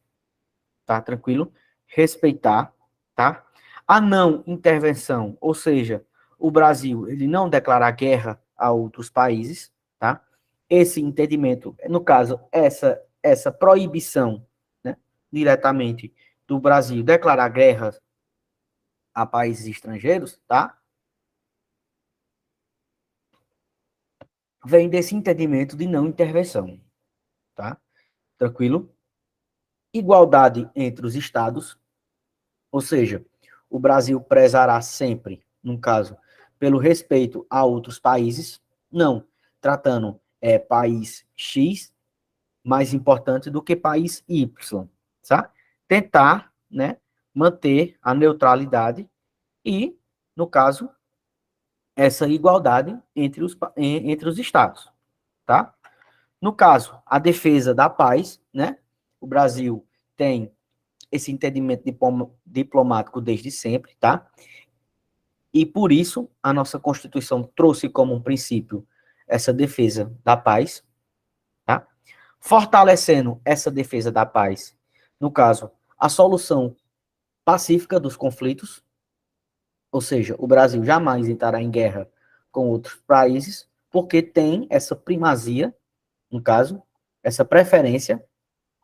tá, tranquilo? Respeitar, tá? A não intervenção, ou seja, o Brasil, ele não declarar guerra a outros países, tá? Esse entendimento, no caso, essa proibição, né, diretamente do Brasil declarar guerra a países estrangeiros, tá? Vem desse entendimento de não intervenção, tá? Tranquilo? Igualdade entre os estados, ou seja, o Brasil prezará sempre, no caso, pelo respeito a outros países, não tratando país X mais importante do que país Y, tá? Tentar, né, manter a neutralidade e, no caso, essa igualdade entre os estados, tá? No caso, a defesa da paz, né? O Brasil tem esse entendimento diplomático desde sempre, tá? E por isso a nossa Constituição trouxe como um princípio essa defesa da paz, tá? Fortalecendo essa defesa da paz, no caso, a solução pacífica dos conflitos, ou seja, o Brasil jamais entrará em guerra com outros países, porque tem essa primazia, no caso, essa preferência,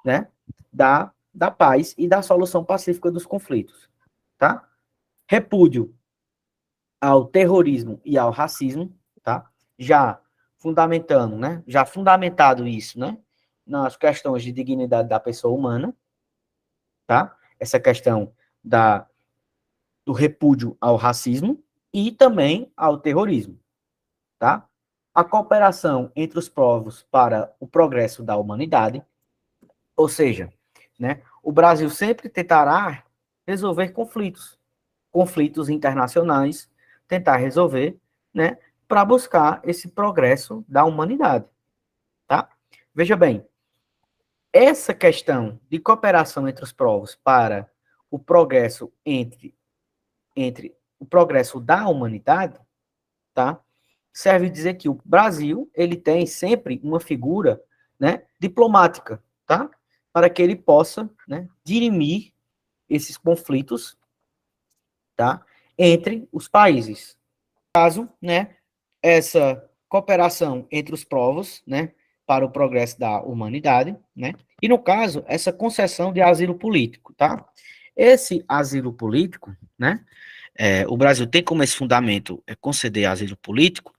né, da paz e da solução pacífica dos conflitos, tá? Repúdio ao terrorismo e ao racismo, tá? Já fundamentando, né? Já fundamentado isso, né? Nas questões de dignidade da pessoa humana, tá? Essa questão do repúdio ao racismo e também ao terrorismo, tá? A cooperação entre os povos para o progresso da humanidade, ou seja, né? O Brasil sempre tentará resolver conflitos internacionais, tentar resolver, né, para buscar esse progresso da humanidade, tá? Veja bem, essa questão de cooperação entre os povos para o progresso entre o progresso da humanidade, tá? Serve dizer que o Brasil, ele tem sempre uma figura, né, diplomática, tá? Para que ele possa, né, dirimir esses conflitos, tá? Entre os países. Caso, né, essa cooperação entre os povos, né, para o progresso da humanidade, né, e no caso, essa concessão de asilo político, tá? Esse asilo político, né, o Brasil tem como esse fundamento conceder asilo político,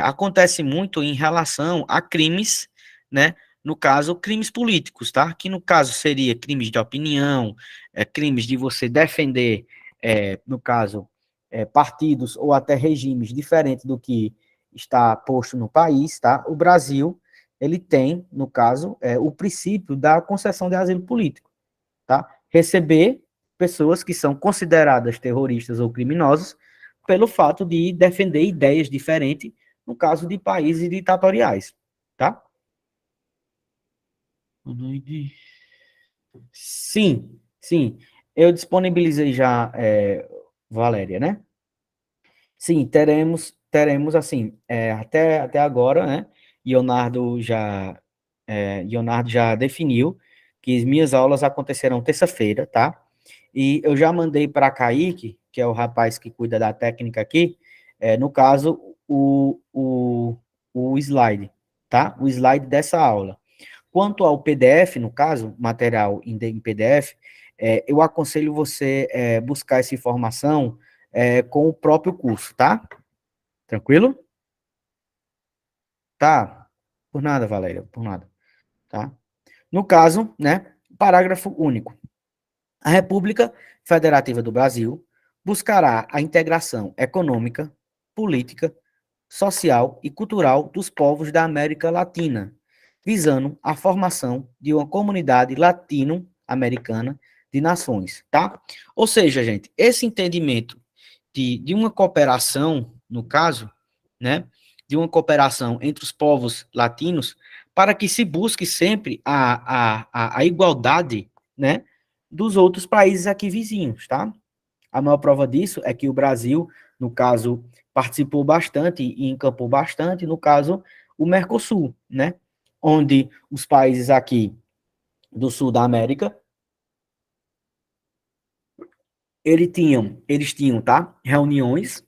acontece muito em relação a crimes, né, no caso, crimes políticos, tá? Que no caso seria crimes de opinião, crimes de você defender, no caso, partidos ou até regimes diferentes do que está posto no país, tá? O Brasil, ele tem, no caso, o princípio da concessão de asilo político, tá? Receber pessoas que são consideradas terroristas ou criminosas pelo fato de defender ideias diferentes, no caso de países ditatoriais, tá? Sim, sim. Eu disponibilizei já, Valéria, né? Sim, teremos assim, até agora, né? Leonardo já definiu que as minhas aulas acontecerão terça-feira, tá? E eu já mandei para Kaique, que é o rapaz que cuida da técnica aqui, no caso, o slide, tá? O slide dessa aula. Quanto ao PDF, no caso, material em PDF, eu aconselho você buscar essa informação com o próprio curso, tá? Tranquilo? Tá. Por nada, Valéria, por nada, tá? No caso, né, parágrafo único. A República Federativa do Brasil buscará a integração econômica, política, social e cultural dos povos da América Latina, visando a formação de uma comunidade latino-americana de nações, tá? Ou seja, gente, esse entendimento de uma cooperação, no caso, né, de uma cooperação entre os povos latinos, para que se busque sempre a igualdade, né, dos outros países aqui vizinhos, tá? A maior prova disso é que o Brasil, no caso, participou bastante e encampou bastante, no caso, o Mercosul, né? Onde os países aqui do sul da América, eles tinham, tá? Reuniões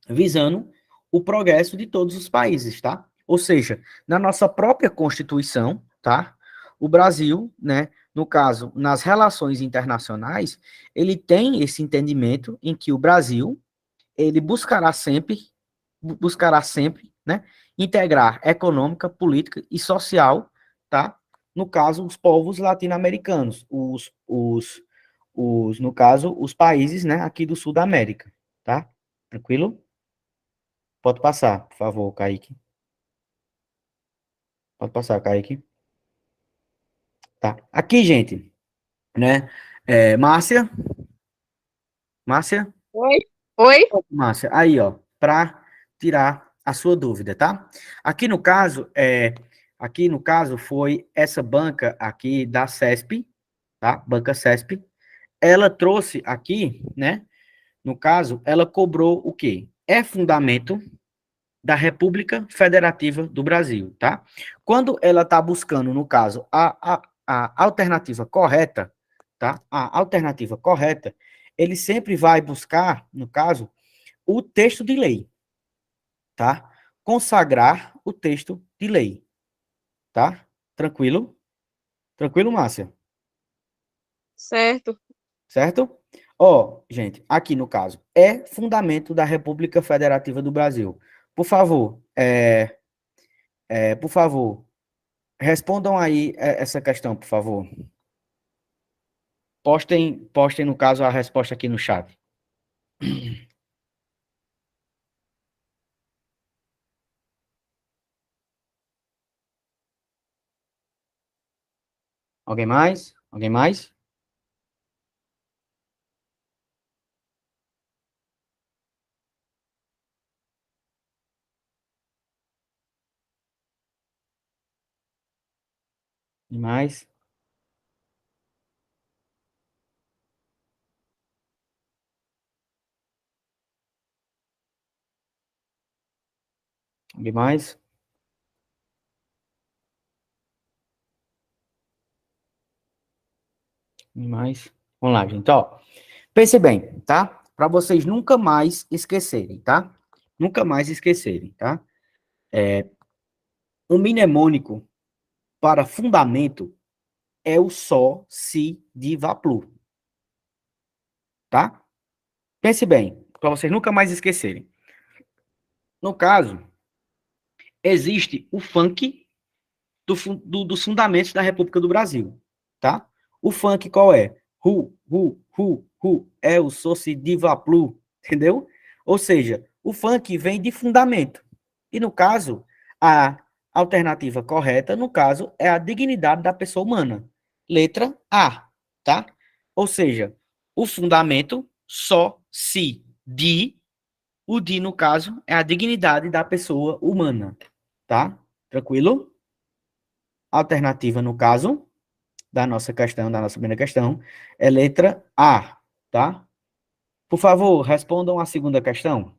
visando o progresso de todos os países, tá? Ou seja, na nossa própria Constituição, tá? O Brasil, né, no caso, nas relações internacionais, ele tem esse entendimento em que o Brasil, ele buscará sempre, né, integrar econômica, política e social, tá? No caso, os povos latino-americanos, no caso, os países, né, aqui do sul da América, tá? Tranquilo? Pode passar, por favor, Kaique. Pode passar, Kaique. Tá. Aqui, gente, né? Márcia, Márcia, Oi? Oi? Márcia, aí, ó, para tirar a sua dúvida, tá? Aqui no caso foi essa banca aqui da CESP, tá? Banca CESP. Ela trouxe aqui, né? No caso, ela cobrou o quê? É fundamento da República Federativa do Brasil, tá? Quando ela está buscando, no caso, a alternativa correta, tá? A alternativa correta, ele sempre vai buscar, no caso, o texto de lei, tá? Consagrar o texto de lei, tá? Tranquilo? Tranquilo, Márcia? Certo. Certo? Ó, gente, aqui no caso, é fundamento da República Federativa do Brasil. Por favor, por favor, respondam aí essa questão, por favor. Postem, no caso, a resposta aqui no chat. Alguém mais? Alguém mais? Alguém mais? Alguém mais? Alguém mais? Vamos lá, gente, ó. Pense bem, tá? Para vocês nunca mais esquecerem, tá? Nunca mais esquecerem, tá? O mnemônico para fundamento é o Só, Si, Di, Va, Plu, tá? Pense bem, para vocês nunca mais esquecerem. No caso, existe o funk dos fundamentos da República do Brasil, tá? O funk qual é? É o Soci Diva Plu, entendeu? Ou seja, o funk vem de fundamento. E no caso, a alternativa correta, no caso, é a dignidade da pessoa humana. Letra A, tá? Ou seja, o fundamento só se de, o de, no caso, é a dignidade da pessoa humana, tá? Tranquilo? Alternativa, no caso, da nossa primeira questão, é letra A, tá? Por favor, respondam a segunda questão.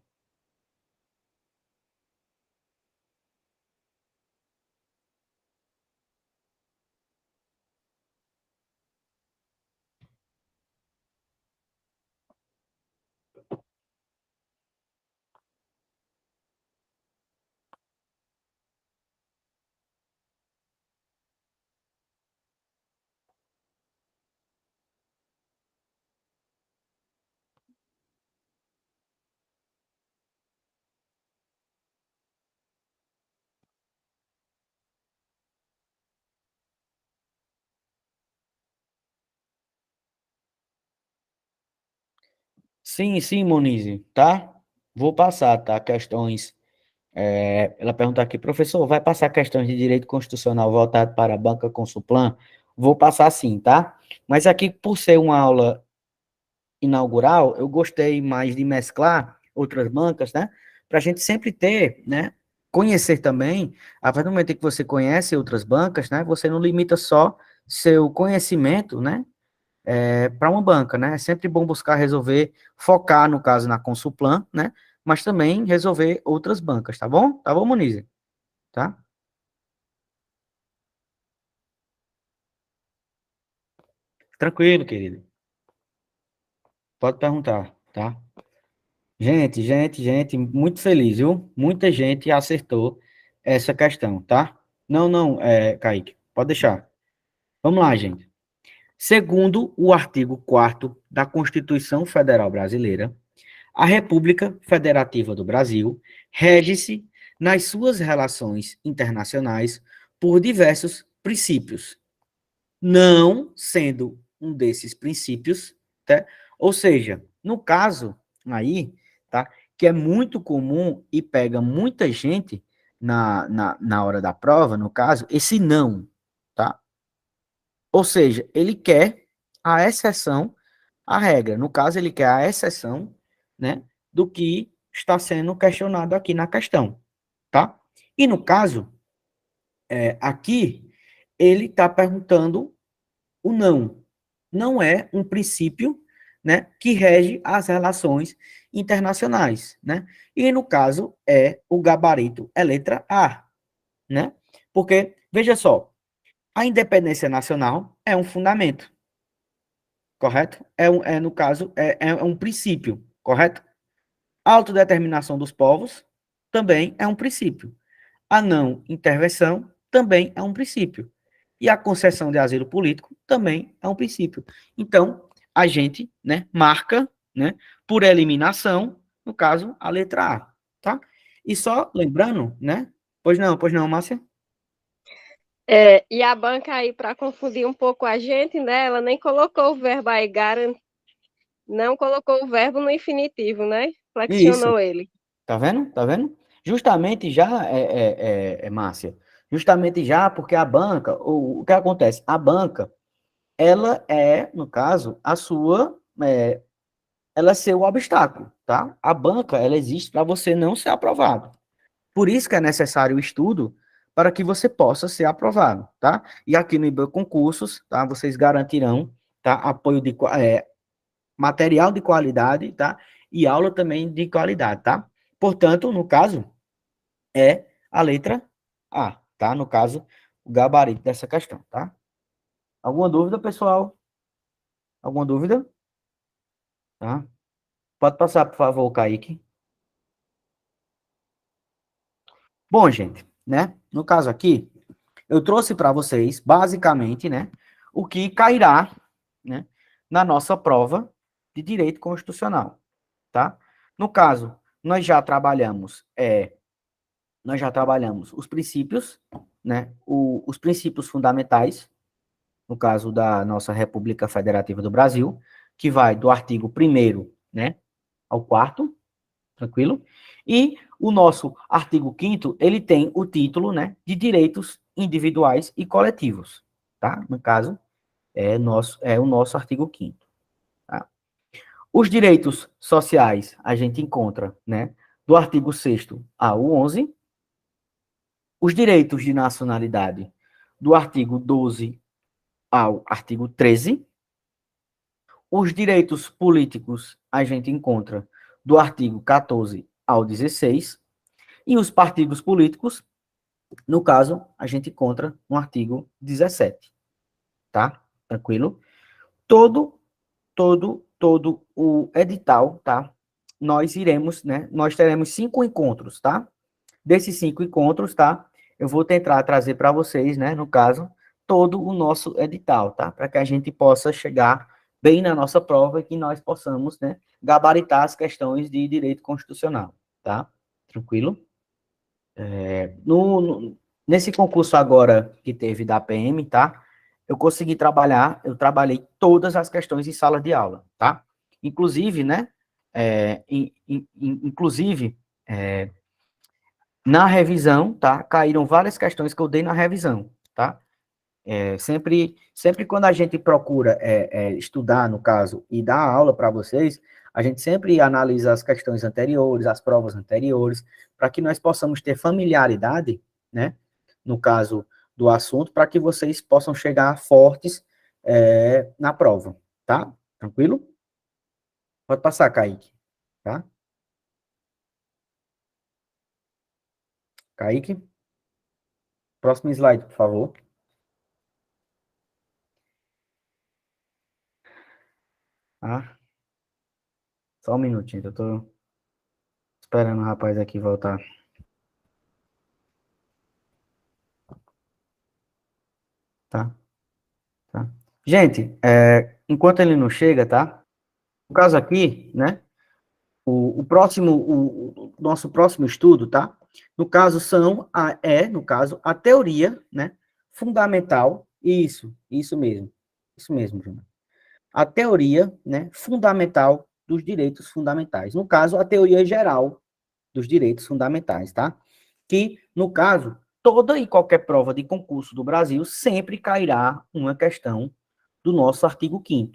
Sim, sim, Monize, tá? Vou passar, tá? Questões. Ela pergunta aqui, professor, vai passar questões de direito constitucional voltado para a banca Consulplan? Vou passar sim, tá? Mas aqui, por ser uma aula inaugural, eu gostei mais de mesclar outras bancas, né? Para a gente sempre ter, né? Conhecer também, a partir do momento em que você conhece outras bancas, né? Você não limita só seu conhecimento, né? para uma banca, né? É sempre bom buscar resolver, focar, no caso, na Consulplan, né? Mas também resolver outras bancas, tá bom? Tá bom, Monize? Tá? Tranquilo, querido. Pode perguntar, tá? Gente, muito feliz, viu? Muita gente acertou essa questão, tá? Não, não, Kaique, pode deixar. Vamos lá, gente. Segundo o artigo 4º da Constituição Federal Brasileira, a República Federativa do Brasil rege-se nas suas relações internacionais por diversos princípios, não sendo um desses princípios, tá? Ou seja, no caso aí, tá? Que é muito comum e pega muita gente na hora da prova, no caso, esse não, tá? Ou seja, ele quer a exceção à regra. No caso, ele quer a exceção, né, do que está sendo questionado aqui na questão, tá? E no caso, aqui, ele está perguntando o não. Não é um princípio, né, que rege as relações internacionais, né? E no caso é o gabarito, é letra A, né? Porque veja só, a independência nacional é um fundamento, correto? No caso, é um princípio, correto? A autodeterminação dos povos também é um princípio. A não intervenção também é um princípio. E a concessão de asilo político também é um princípio. Então, a gente, né, marca, né, por eliminação, no caso, a letra A, tá? E só lembrando, né? Pois não, Márcia? E a banca aí, para confundir um pouco a gente, né? Ela nem colocou o verbo aí, não colocou o verbo no infinitivo, né? Isso. Flexionou ele. Tá vendo? Tá vendo? Justamente já, Márcia, justamente já porque a banca, o que acontece? A banca, ela é, no caso, ela é seu obstáculo, tá? A banca, ela existe para você não ser aprovado. Por isso que é necessário o estudo para que você possa ser aprovado, tá? E aqui no IBAN Concursos, tá? Vocês garantirão, tá? Apoio material de qualidade, tá? E aula também de qualidade, tá? Portanto, no caso, é a letra A, tá? No caso, o gabarito dessa questão, tá? Alguma dúvida, pessoal? Alguma dúvida? Tá? Pode passar, por favor, Kaique. Bom, gente, né? No caso aqui, eu trouxe para vocês, basicamente, né, o que cairá, né, na nossa prova de direito constitucional, tá? No caso, nós já trabalhamos os princípios, né, os princípios fundamentais, no caso da nossa República Federativa do Brasil, que vai do artigo 1º, né, ao 4º, tranquilo? E o nosso artigo 5º, ele tem o título, né, de direitos individuais e coletivos, tá? No caso, é o nosso artigo 5º, tá? Os direitos sociais a gente encontra, né, do artigo 6º ao 11º, os direitos de nacionalidade do artigo 12 ao artigo 13. Os direitos políticos a gente encontra do artigo 14 ao 16, e os partidos políticos, no caso, a gente encontra no artigo 17, tá? Tranquilo? Todo, todo o edital, tá? Nós iremos, né? Nós teremos 5 encontros, tá? Desses 5 encontros, tá? Eu vou tentar trazer para vocês, né? No caso, todo o nosso edital, tá? Para que a gente possa chegar bem na nossa prova e que nós possamos, né? Gabaritar as questões de direito constitucional, tá? Tranquilo? Nesse concurso agora que teve da PM, tá? Eu trabalhei todas as questões em sala de aula, tá? Inclusive, né? Inclusive, na revisão, tá? Caíram várias questões que eu dei na revisão, tá? Sempre quando a gente procura estudar, no caso, e dar aula para vocês, a gente sempre analisa as questões anteriores, as provas anteriores, para que nós possamos ter familiaridade, né, no caso do assunto, para que vocês possam chegar fortes na prova, tá? Tranquilo? Pode passar, Kaique, tá? Kaique, próximo slide, por favor. Tá? Só um minutinho, eu tô esperando o rapaz aqui voltar. Tá? Tá? Gente, enquanto ele não chega, tá? No caso aqui, né? O nosso próximo estudo, tá? No caso, no caso, a teoria, né? Fundamental, isso mesmo, Júnior. A teoria, né? Fundamental dos direitos fundamentais. No caso, a teoria geral dos direitos fundamentais, tá? Que, no caso, toda e qualquer prova de concurso do Brasil sempre cairá uma questão do nosso artigo 5º,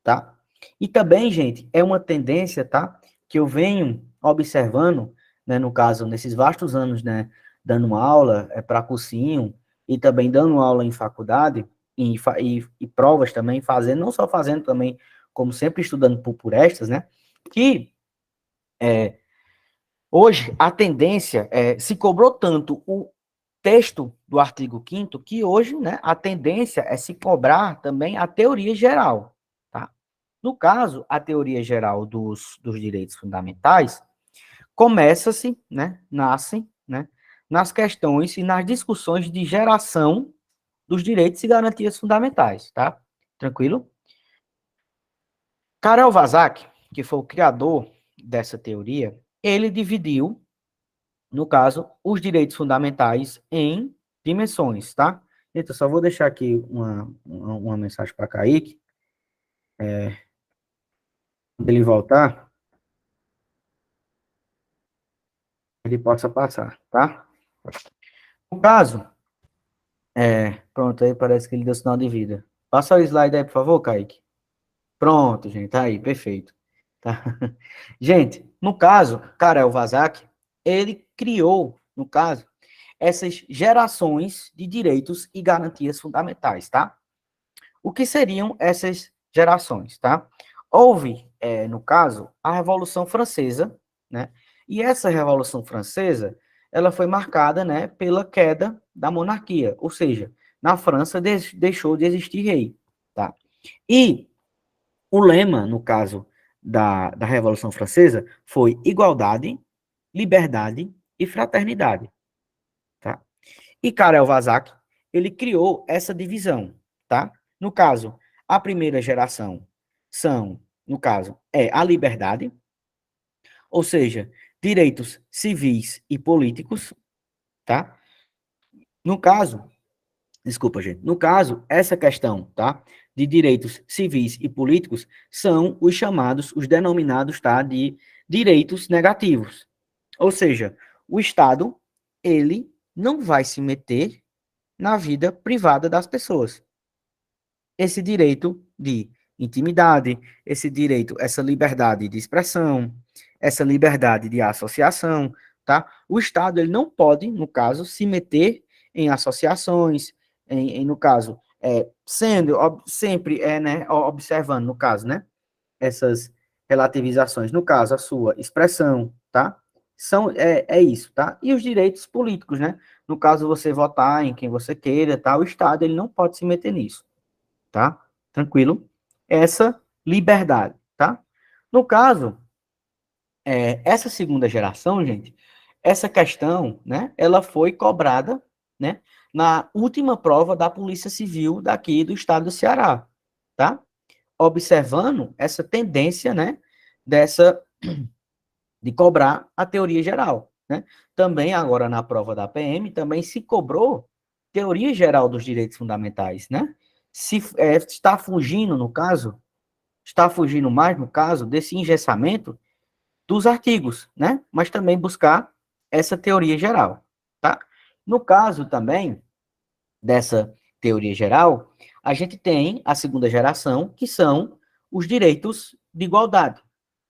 tá? E também, gente, é uma tendência, tá? Que eu venho observando, né, no caso, nesses vastos anos, né, dando aula para cursinho e também dando aula em faculdade e provas também, fazendo, não só fazendo também, como sempre estudando por estas, né? Que hoje a tendência se cobrou tanto o texto do artigo 5º que hoje, né, a tendência é se cobrar também a teoria geral, tá? No caso, a teoria geral dos direitos fundamentais começa-se, né, nasce, né, nas questões e nas discussões de geração dos direitos e garantias fundamentais, tá? Tranquilo? Karel Vazak, que foi o criador dessa teoria, ele dividiu, no caso, os direitos fundamentais em dimensões, tá? Então, só vou deixar aqui uma mensagem para Kaique, quando ele voltar, ele possa passar, tá? No caso, pronto, aí parece que ele deu sinal de vida. Passa o slide aí, por favor, Kaique. Pronto, gente, tá aí, perfeito. Tá? Gente, no caso, Karel Vazak, ele criou, no caso, essas gerações de direitos e garantias fundamentais, tá? O que seriam essas gerações, tá? Houve, no caso, a Revolução Francesa, né? E essa Revolução Francesa, ela foi marcada, né, pela queda da monarquia, ou seja, na França deixou de existir rei, tá? E o lema, no caso da Revolução Francesa, foi igualdade, liberdade e fraternidade, tá? E Karel Vazak, ele criou essa divisão, tá? No caso, a primeira geração no caso, a liberdade, ou seja, direitos civis e políticos, tá? No caso, desculpa, gente, no caso, essa questão, tá? De direitos civis e políticos são os denominados, tá? De direitos negativos. Ou seja, o Estado, ele não vai se meter na vida privada das pessoas. Esse direito de intimidade, esse direito, essa liberdade de expressão, essa liberdade de associação, tá? O Estado, ele não pode, no caso, se meter em associações, no caso, sempre, né, observando, no caso, né, essas relativizações, no caso, a sua expressão, tá? É isso, tá? E os direitos políticos, né? No caso, você votar em quem você queira, tá? O Estado, ele não pode se meter nisso, tá? Tranquilo? Essa liberdade, tá? No caso, essa segunda geração, gente, essa questão, né, ela foi cobrada, né, na última prova da Polícia Civil daqui do estado do Ceará, tá? Observando essa tendência, né, dessa de cobrar a teoria geral, né? Também agora na prova da PM também se cobrou teoria geral dos direitos fundamentais, né? Se está fugindo no caso, está fugindo mais no caso desse engessamento dos artigos, né? Mas também buscar essa teoria geral, tá? No caso também dessa teoria geral, a gente tem a segunda geração, que são os direitos de igualdade,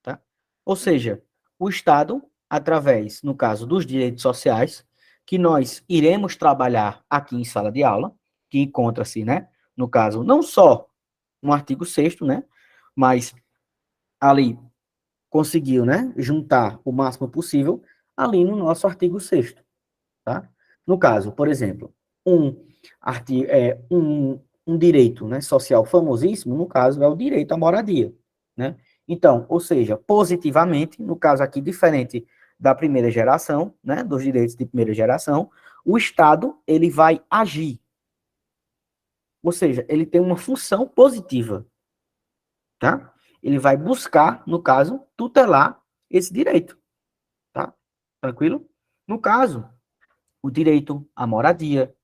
tá? Ou seja, o Estado, através, no caso dos direitos sociais, que nós iremos trabalhar aqui em sala de aula, que encontra-se, né, no caso, não só no artigo 6º, né? Mas ali conseguiu, né, juntar o máximo possível ali no nosso artigo 6º, tá? No caso, por exemplo, um direito, né, social famosíssimo, no caso, é o direito à moradia, né? Então, ou seja, positivamente, no caso aqui, diferente da primeira geração, né, dos direitos de primeira geração, o Estado, ele vai agir, ou seja, ele tem uma função positiva, tá? Ele vai buscar, no caso, tutelar esse direito, tá? Tranquilo? No caso, o direito à moradia,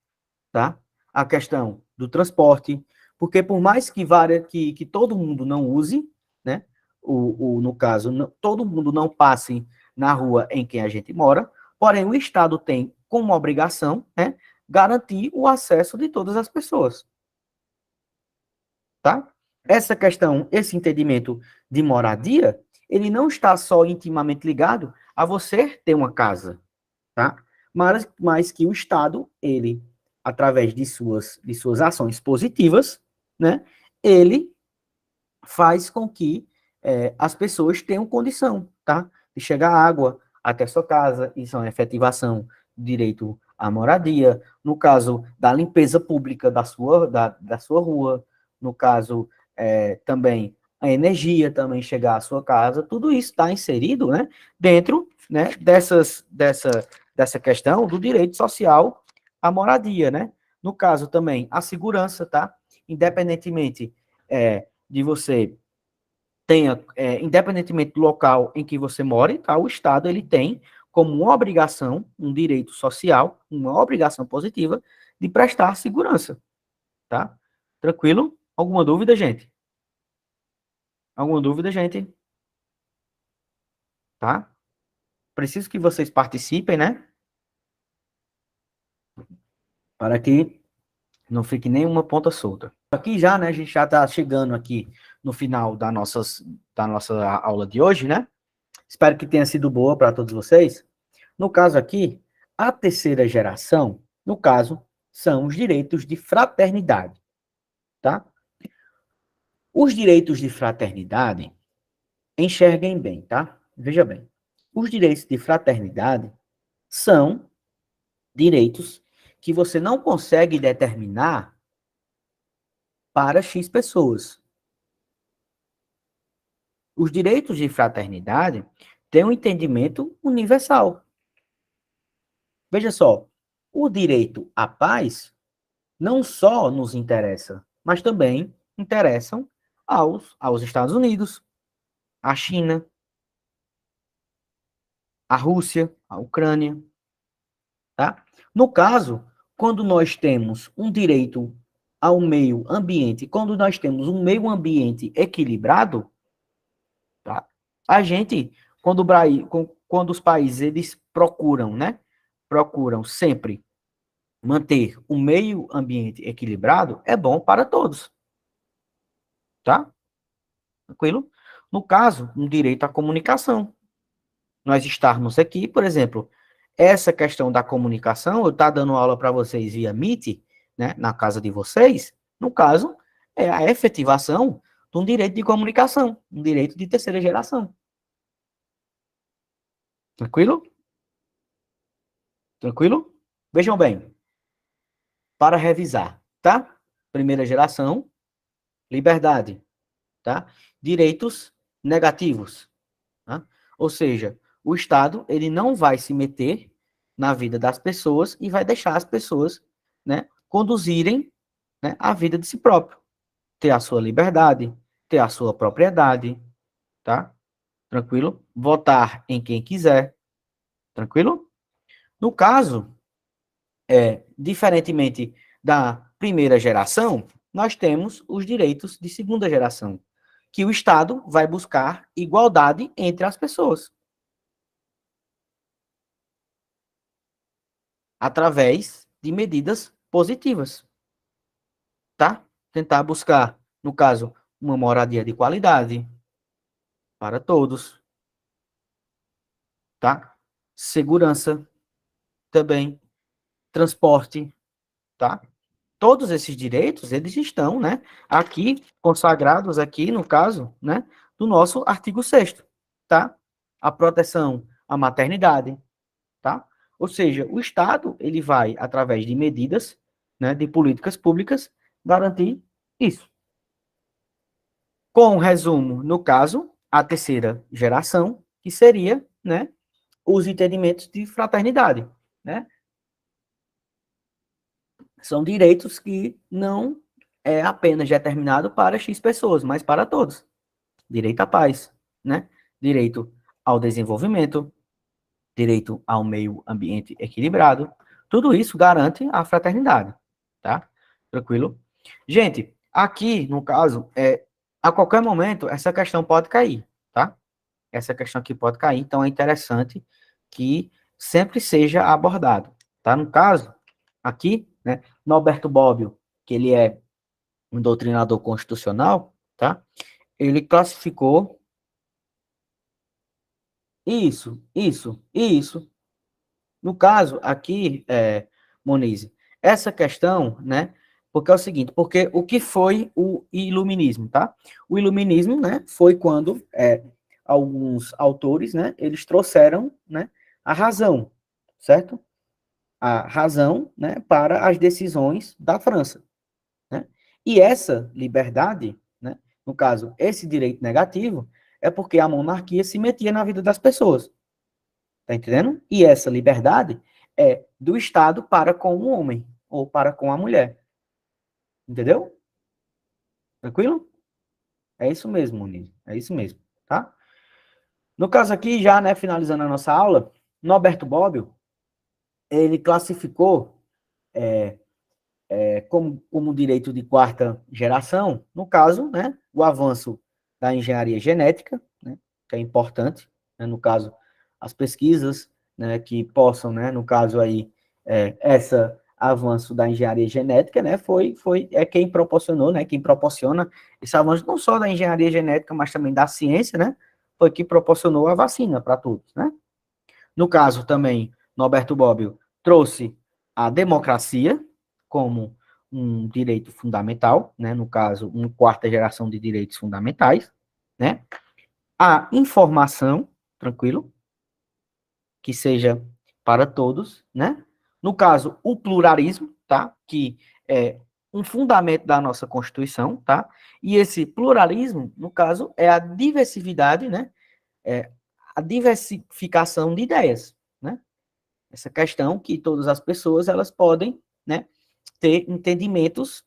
tá? A questão do transporte, porque por mais que todo mundo não use, né? No caso, todo mundo não passe na rua em que a gente mora, porém o Estado tem como obrigação, né, garantir o acesso de todas as pessoas, tá? Essa questão, esse entendimento de moradia, ele não está só intimamente ligado a você ter uma casa, tá? Mas que o Estado, ele, através de suas ações positivas, né, ele faz com que as pessoas tenham condição, tá? De chegar água até sua casa, isso é uma efetivação do direito à moradia, no caso da limpeza pública da sua rua, no caso também a energia também chegar à sua casa, tudo isso está inserido, né, dentro, né, dessa questão do direito social à moradia, né? No caso também a segurança, tá? Independentemente de você tenha, independentemente do local em que você mora, tá? O Estado ele tem como uma obrigação, um direito social, uma obrigação positiva de prestar segurança, tá? Tranquilo? Alguma dúvida, gente? Alguma dúvida, gente? Tá? Preciso que vocês participem, né? Para que não fique nenhuma ponta solta. Aqui já, né? A gente já está chegando aqui no final da nossa aula de hoje, né? Espero que tenha sido boa para todos vocês. No caso aqui, a terceira geração, no caso, são os direitos de fraternidade, tá? Os direitos de fraternidade, enxerguem bem, tá? Veja bem. Os direitos de fraternidade são direitos que você não consegue determinar para X pessoas. Os direitos de fraternidade têm um entendimento universal. Veja só, o direito à paz não só nos interessa, mas também interessam aos Estados Unidos, à China, à Rússia, à Ucrânia, tá? No caso, quando nós temos um direito ao meio ambiente, quando nós temos um meio ambiente equilibrado, tá? A gente, quando os países eles procuram, né? Procuram sempre manter o meio ambiente equilibrado, é bom para todos, tá? Tranquilo? No caso, um direito à comunicação. Nós estarmos aqui, por exemplo, essa questão da comunicação, eu estar dando aula para vocês via Meet, né, na casa de vocês, no caso, é a efetivação de um direito de comunicação, um direito de terceira geração. Tranquilo? Tranquilo? Vejam bem, para revisar, tá? Primeira geração, liberdade, tá? Direitos negativos, tá? Ou seja, o Estado ele não vai se meter na vida das pessoas e vai deixar as pessoas, né, conduzirem, né, a vida de si próprio, ter a sua liberdade, ter a sua propriedade, tá? Tranquilo? Votar em quem quiser, tranquilo? No caso, diferentemente da primeira geração, nós temos os direitos de segunda geração, que o Estado vai buscar igualdade entre as pessoas, através de medidas positivas, tá? Tentar buscar, no caso, uma moradia de qualidade para todos, tá? Segurança também, transporte, tá? todos esses direitos, eles estão, né, aqui, consagrados aqui, no caso, né, do nosso artigo 6º, tá? A proteção à maternidade, tá? Ou seja, o Estado, ele vai, através de medidas, né, de políticas públicas, garantir isso. Com resumo, no caso, a terceira geração, que seria, né, os entendimentos de fraternidade, né? São direitos que não é apenas determinado para X pessoas, mas para todos. Direito à paz, né? Direito ao desenvolvimento, direito ao meio ambiente equilibrado. Tudo isso garante a fraternidade, tá? Tranquilo? Gente, aqui, no caso, a qualquer momento, essa questão pode cair, tá? Essa questão aqui pode cair, então é interessante que sempre seja abordado, tá? No caso, aqui, né, Norberto Bobbio, que ele é um doutrinador constitucional, tá? Ele classificou isso. No caso, aqui, Monize, essa questão, né, porque é o seguinte, porque o que foi o iluminismo, tá? O iluminismo, né, foi quando alguns autores, né, eles trouxeram, né, a razão, certo? A razão, né, para as decisões da França, né? E essa liberdade, né, no caso, esse direito negativo, é porque a monarquia se metia na vida das pessoas. Tá entendendo? E essa liberdade é do Estado para com o homem ou para com a mulher. Entendeu? Tranquilo? É isso mesmo, Muniz. É isso mesmo, tá? No caso aqui, já, né, finalizando a nossa aula, Norberto Bobbio, ele classificou como direito de quarta geração, no caso, né, o avanço da engenharia genética, né, que é importante, né, no caso, as pesquisas, né, que possam, né, no caso aí, essa avanço da engenharia genética, né, quem proporcionou, né, quem proporciona esse avanço não só da engenharia genética, mas também da ciência, né, foi que proporcionou a vacina para todos, né. No caso também, Norberto Bobbio trouxe a democracia como um direito fundamental, né, no caso, uma quarta geração de direitos fundamentais, né, a informação, tranquilo, que seja para todos, né, no caso, o pluralismo, tá, que é um fundamento da nossa Constituição, tá, e esse pluralismo, no caso, é a diversidade, né, é a diversificação de ideias, né, essa questão que todas as pessoas, elas podem, né, ter entendimentos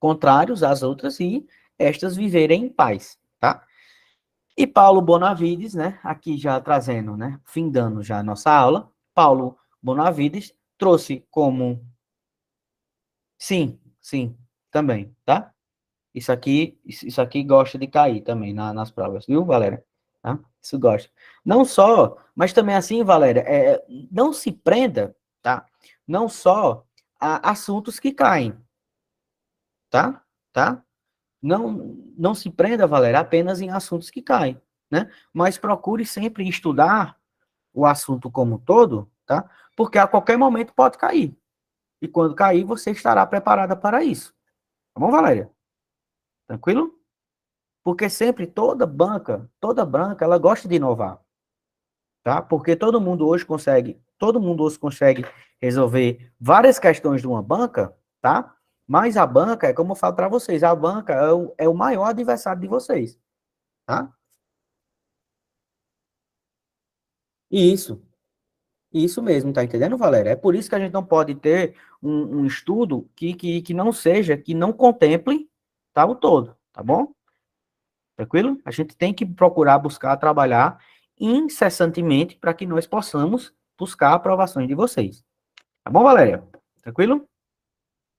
contrários às outras e estas viverem em paz, tá? E Paulo Bonavides, né, aqui já trazendo, né, findando já a nossa aula, Paulo Bonavides trouxe como, sim, também, tá? Isso aqui gosta de cair também nas provas, viu, Valéria? Tá? Isso gosta. Não só, mas também assim, Valéria, não se prenda, tá? Não só a assuntos que caem, tá? Tá? Não se prenda, Valéria, apenas em assuntos que caem, né? Mas procure sempre estudar o assunto como um todo, tá? Porque a qualquer momento pode cair. E quando cair, você estará preparada para isso. Tá bom, Valéria? Tranquilo? Porque sempre toda banca, ela gosta de inovar, tá? Porque todo mundo hoje consegue resolver várias questões de uma banca, tá? Mas a banca, é como eu falo para vocês, a banca é o maior adversário de vocês, tá? E isso mesmo, tá entendendo, Valéria? É por isso que a gente não pode ter um estudo que não seja, que não contemple, tá, o todo, tá bom? Tranquilo? A gente tem que procurar buscar trabalhar incessantemente para que nós possamos buscar aprovações de vocês. Tá bom, Valéria? Tranquilo?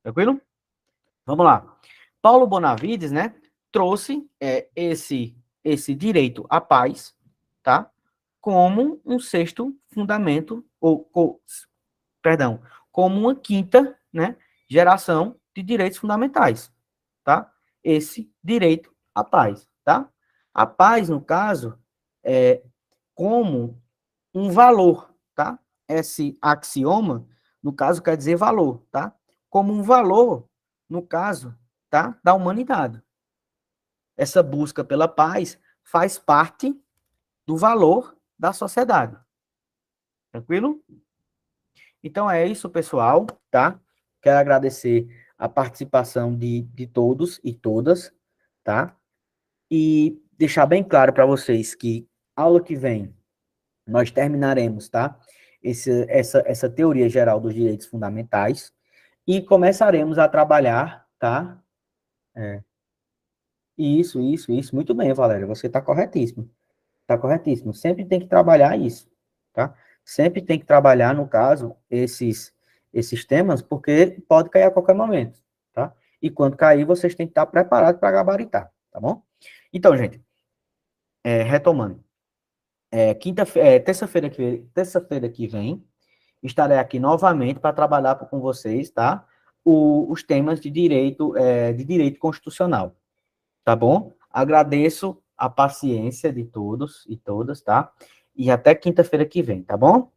Tranquilo? Vamos lá. Paulo Bonavides, né, trouxe esse direito à paz, tá? Como um sexto fundamento, perdão, como uma quinta, né, geração de direitos fundamentais, tá? Esse direito à paz, tá? A paz, no caso, é como um valor, tá? Esse axioma, no caso, quer dizer valor, tá? como um valor, no caso, tá, da humanidade. Essa busca pela paz faz parte do valor da sociedade. Tranquilo? Então é isso, pessoal, tá? Quero agradecer a participação de todos e todas, tá? E deixar bem claro para vocês que aula que vem nós terminaremos, tá? Essa teoria geral dos direitos fundamentais e começaremos a trabalhar, tá? Isso. Muito bem, Valéria. Você está corretíssimo. Está corretíssimo. Sempre tem que trabalhar isso, tá? Sempre tem que trabalhar, no caso, esses temas, porque pode cair a qualquer momento, tá? E quando cair, vocês têm que estar preparados para gabaritar, tá bom? Então, gente, retomando. Terça-feira que vem, estarei aqui novamente para trabalhar com vocês, tá? Os temas de direito constitucional, tá bom? Agradeço a paciência de todos e todas, tá? E até quinta-feira que vem, tá bom?